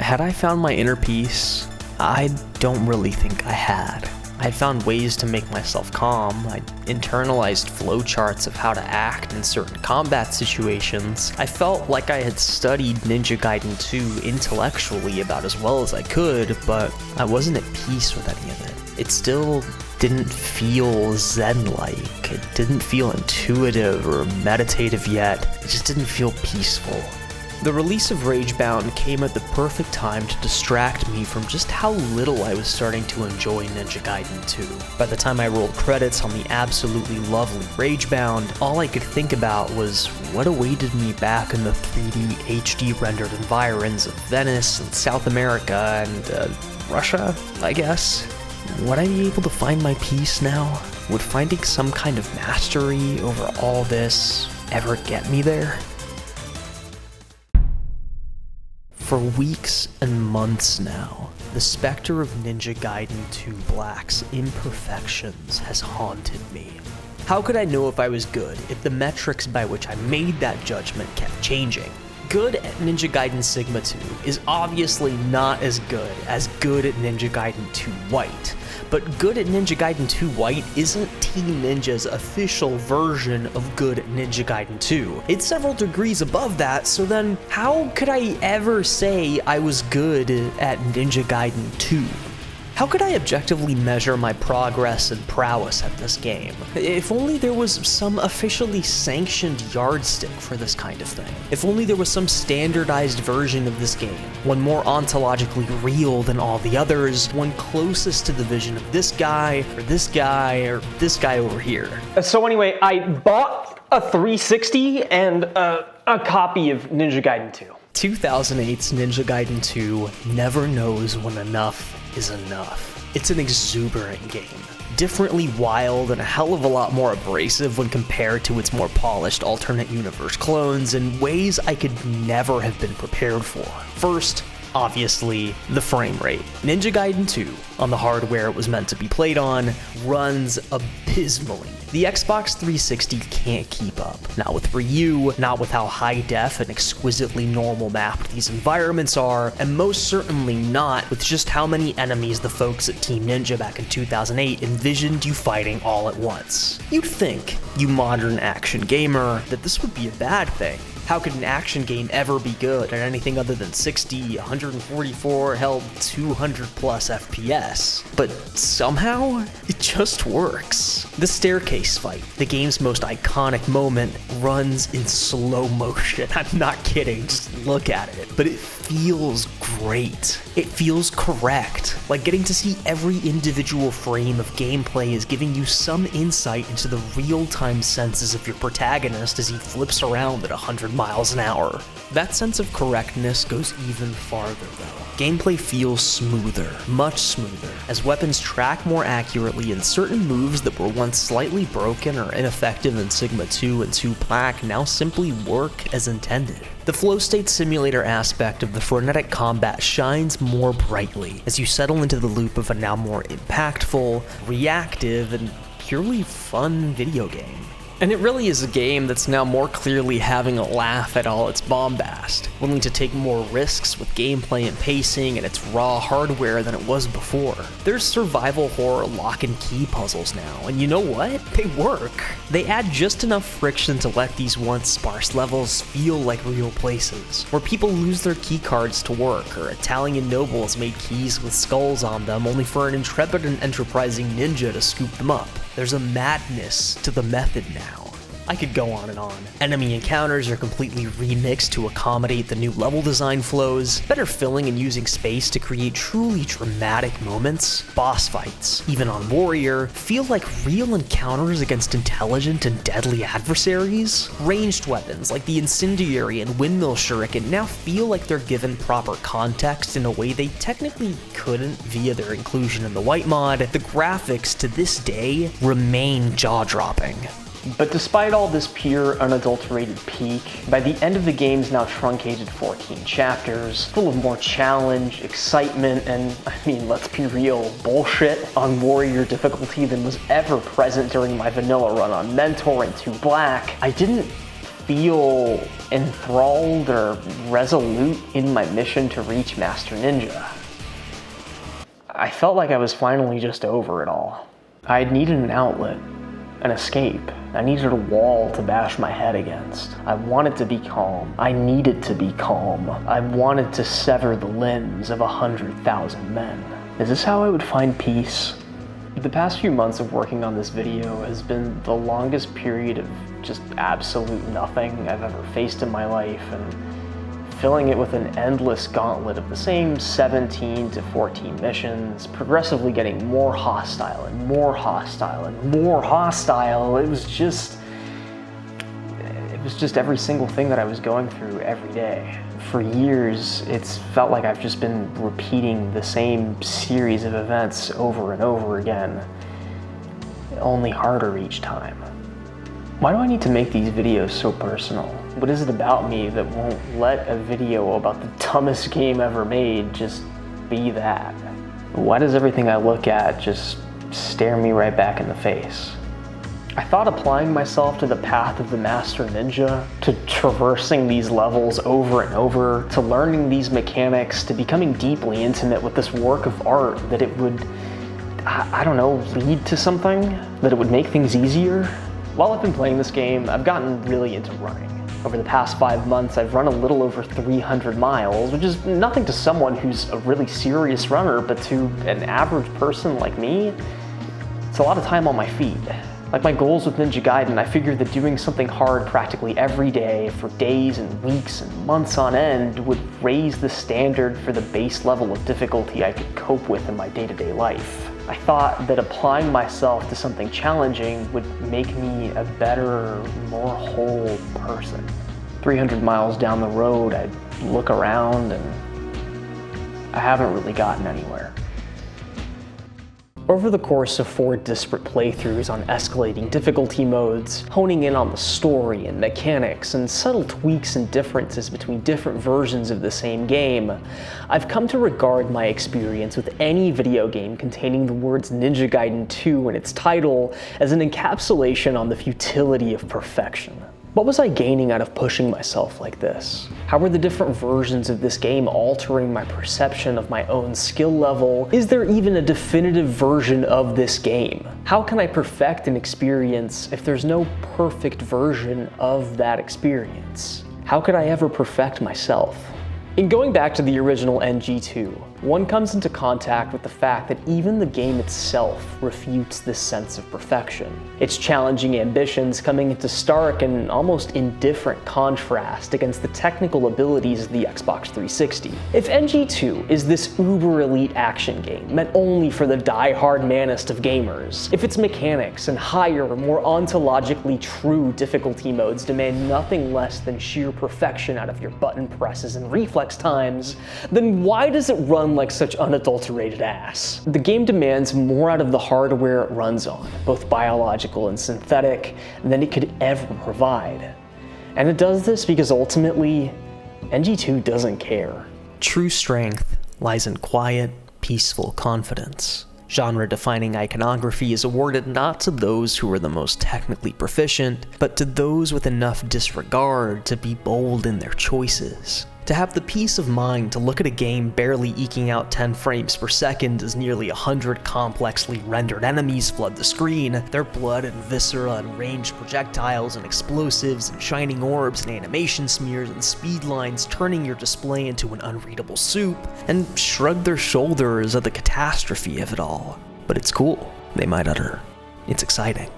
Had I found my inner peace? I don't really think I had. I had found ways to make myself calm. I'd internalized flowcharts of how to act in certain combat situations. I felt like I had studied Ninja Gaiden 2 intellectually about as well as I could, but I wasn't at peace with any of it. It still didn't feel zen-like. It didn't feel intuitive or meditative yet. It just didn't feel peaceful. The release of Ragebound came at the perfect time to distract me from just how little I was starting to enjoy Ninja Gaiden 2. By the time I rolled credits on the absolutely lovely Ragebound, all I could think about was what awaited me back in the 3D HD rendered environs of Venice and South America and Russia, I guess. Would I be able to find my peace now? Would finding some kind of mastery over all this ever get me there? For weeks and months now, the specter of Ninja Gaiden 2 Black's imperfections has haunted me. How could I know if I was good if the metrics by which I made that judgment kept changing? Good at Ninja Gaiden Sigma 2 is obviously not as good at Ninja Gaiden 2 White, but good at Ninja Gaiden 2 White isn't Team Ninja's official version of good at Ninja Gaiden 2. It's several degrees above that, so then how could I ever say I was good at Ninja Gaiden 2? How could I objectively measure my progress and prowess at this game? If only there was some officially sanctioned yardstick for this kind of thing. If only there was some standardized version of this game, one more ontologically real than all the others, one closest to the vision of this guy, or this guy, or this guy over here.
So anyway, I bought a 360 and a copy of Ninja Gaiden 2.
2008's Ninja Gaiden 2 never knows when enough is enough. It's an exuberant game, differently wild and a hell of a lot more abrasive when compared to its more polished alternate universe clones in ways I could never have been prepared for. First, obviously, the frame rate. Ninja Gaiden 2, on the hardware it was meant to be played on, runs abysmally. The Xbox 360 can't keep up. Not with Ryu, not with how high def and exquisitely normal mapped these environments are, and most certainly not with just how many enemies the folks at Team Ninja back in 2008 envisioned you fighting all at once. You'd think, you modern action gamer, that this would be a bad thing. How could an action game ever be good at anything other than 60, 144, hell, 200 plus FPS? But somehow, it just works. The staircase fight, the game's most iconic moment, runs in slow motion. I'm not kidding, just look at it. But it feels great. It feels correct. Like getting to see every individual frame of gameplay is giving you some insight into the real-time senses of your protagonist as he flips around at 100 miles an hour. That sense of correctness goes even farther though. Gameplay feels smoother, much smoother, as weapons track more accurately and certain moves that were once slightly broken or ineffective in Sigma 2 and 2 Black now simply work as intended. The flow state simulator aspect of the frenetic combat shines more brightly as you settle into the loop of a now more impactful, reactive, and purely fun video game. And it really is a game that's now more clearly having a laugh at all its bombast, willing to take more risks with gameplay and pacing and its raw hardware than it was before. There's survival horror lock and key puzzles now, and you know what? They work. They add just enough friction to let these once sparse levels feel like real places, where people lose their key cards to work, or Italian nobles made keys with skulls on them only for an intrepid and enterprising ninja to scoop them up. There's a madness to the method now. I could go on and on. Enemy encounters are completely remixed to accommodate the new level design flows, better filling and using space to create truly dramatic moments. Boss fights, even on Warrior, feel like real encounters against intelligent and deadly adversaries. Ranged weapons like the Incendiary and Windmill Shuriken now feel like they're given proper context in a way they technically couldn't via their inclusion in the White mod. The graphics to this day remain jaw-dropping.
But despite all this pure, unadulterated peak, by the end of the game's now truncated 14 chapters, full of more challenge, excitement, and, I mean, let's be real, bullshit on warrior difficulty than was ever present during my vanilla run on Mentor and 2 Black, I didn't feel enthralled or resolute in my mission to reach Master Ninja. I felt like I was finally just over it all. I had needed an outlet, an escape. I needed a wall to bash my head against. I wanted to be calm. I needed to be calm. I wanted to sever the limbs of 100,000 men. Is this how I would find peace? The past few months of working on this video has been the longest period of just absolute nothing I've ever faced in my life, and filling it with an endless gauntlet of the same 17 to 14 missions, progressively getting more hostile and more hostile and more hostile. It was just every single thing that I was going through every day. For years, it's felt like I've just been repeating the same series of events over and over again, only harder each time. Why do I need to make these videos so personal? What is it about me that won't let a video about the dumbest game ever made just be that? Why does everything I look at just stare me right back in the face? I thought applying myself to the path of the Master Ninja, to traversing these levels over and over, to learning these mechanics, to becoming deeply intimate with this work of art, that it would, I don't know, lead to something? That it would make things easier? While I've been playing this game, I've gotten really into running. Over the past 5 months, I've run a little over 300 miles, which is nothing to someone who's a really serious runner, but to an average person like me, it's a lot of time on my feet. Like my goals with Ninja Gaiden, I figured that doing something hard practically every day for days and weeks and months on end would raise the standard for the base level of difficulty I could cope with in my day-to-day life. I thought that applying myself to something challenging would make me a better, more whole person. 300 miles down the road, I'd look around and I haven't really gotten anywhere. Over the course of 4 disparate playthroughs on escalating difficulty modes, honing in on the story and mechanics and subtle tweaks and differences between different versions of the same game, I've come to regard my experience with any video game containing the words Ninja Gaiden 2 in its title as an encapsulation on the futility of perfection. What was I gaining out of pushing myself like this? How were the different versions of this game altering my perception of my own skill level? Is there even a definitive version of this game? How can I perfect an experience if there's no perfect version of that experience? How could I ever perfect myself? In going back to the original NG2, one comes into contact with the fact that even the game itself refutes this sense of perfection. Its challenging ambitions coming into stark and almost indifferent contrast against the technical abilities of the Xbox 360. If NG2 is this uber elite action game meant only for the die-hard manest of gamers, if its mechanics and higher, more ontologically true difficulty modes demand nothing less than sheer perfection out of your button presses and reflex times, then why does it run like such unadulterated ass? The game demands more out of the hardware it runs on, both biological and synthetic, than it could ever provide. And it does this because ultimately, NG2 doesn't care.
True strength lies in quiet, peaceful confidence. Genre-defining iconography is awarded not to those who are the most technically proficient, but to those with enough disregard to be bold in their choices. To have the peace of mind to look at a game barely eking out 10 frames per second as nearly 100 complexly rendered enemies flood the screen, their blood and viscera and ranged projectiles and explosives and shining orbs and animation smears and speed lines turning your display into an unreadable soup, and shrug their shoulders at the catastrophe of it all. But it's cool, they might utter. It's exciting.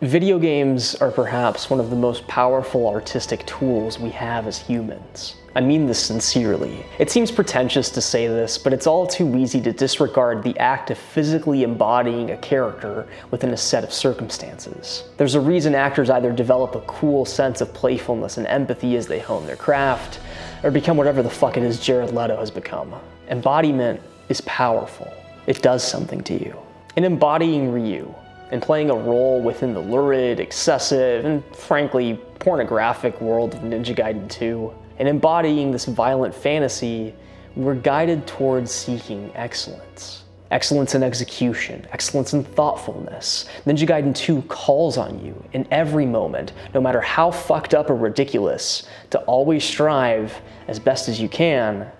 Video games are perhaps one of the most powerful artistic tools we have as humans. I mean this sincerely. It seems pretentious to say this, but it's all too easy to disregard the act of physically embodying a character within a set of circumstances. There's a reason actors either develop a cool sense of playfulness and empathy as they hone their craft, or become whatever the fuck it is Jared Leto has become. Embodiment is powerful. It does something to you. In embodying Ryu, and playing a role within the lurid, excessive, and frankly pornographic world of Ninja Gaiden 2. And embodying this violent fantasy, we're guided towards seeking excellence. Excellence in execution, excellence in thoughtfulness. Ninja Gaiden 2 calls on you in every moment, no matter how fucked up or ridiculous, to always strive as best as you can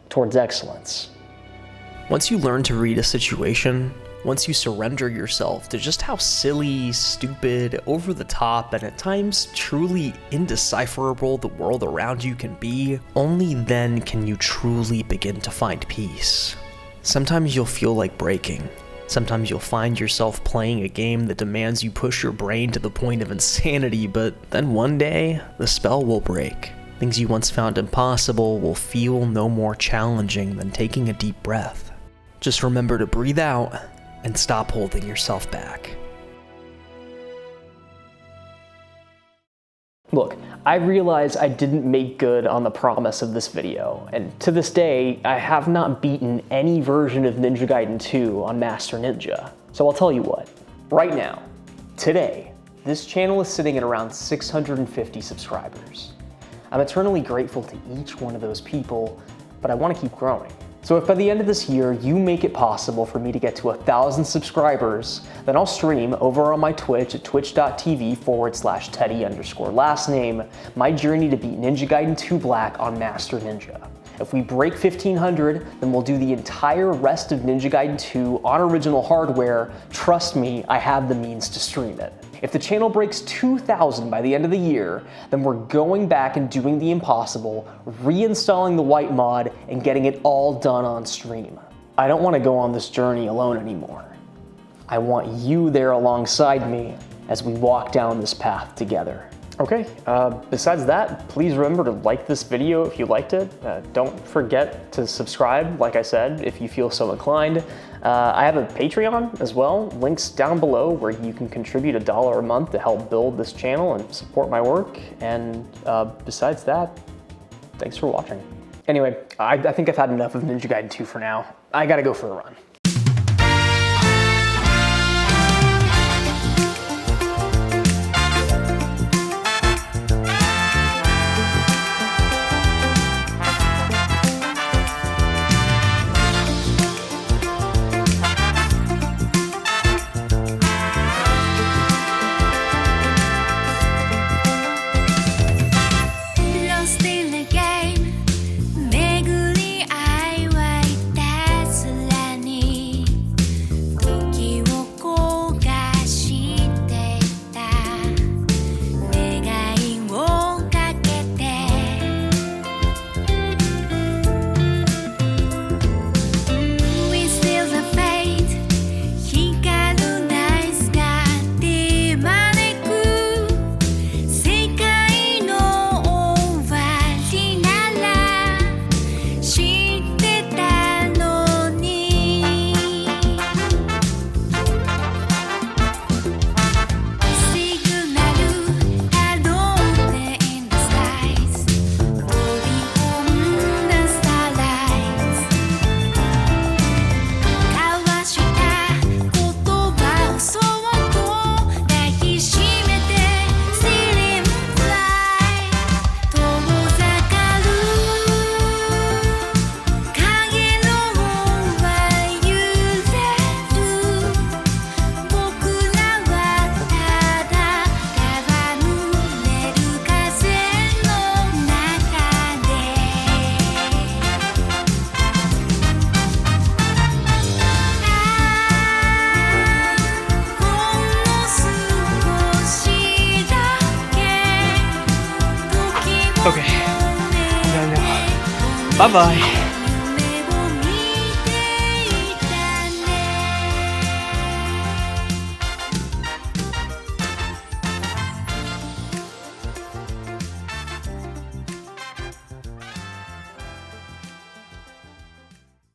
towards excellence.
Once you learn to read a situation, once you surrender yourself to just how silly, stupid, over the top, and at times truly indecipherable the world around you can be, only then can you truly begin to find peace. Sometimes you'll feel like breaking. Sometimes you'll find yourself playing a game that demands you push your brain to the point of insanity, but then one day, the spell will break. Things you once found impossible will feel no more challenging than taking a deep breath. Just remember to breathe out and stop holding yourself back.
Look, I realize I didn't make good on the promise of this video, and to this day, I have not beaten any version of Ninja Gaiden 2 on Master Ninja. So I'll tell you what, right now, today, this channel is sitting at around 650 subscribers. I'm eternally grateful to each one of those people, but I want to keep growing. So if by the end of this year you make it possible for me to get to 1,000 subscribers, then I'll stream over on my Twitch at twitch.tv/Teddy_last name my journey to beat Ninja Gaiden 2 Black on Master Ninja. If we break 1,500, then we'll do the entire rest of Ninja Gaiden 2 on original hardware. Trust me, I have the means to stream it. If the channel breaks 2,000 by the end of the year, then we're going back and doing the impossible, reinstalling the white mod, and getting it all done on stream. I don't want to go on this journey alone anymore. I want you there alongside me as we walk down this path together. Okay, besides that, please remember to like this video if you liked it. Don't forget to subscribe, like I said, if you feel so inclined. I have a Patreon as well, links down below where you can contribute $1 a month to help build this channel and support my work. And besides that, thanks for watching. Anyway, I think I've had enough of Ninja Gaiden 2 for now. I gotta go for a run.
Okay, I'm done now. Bye-bye.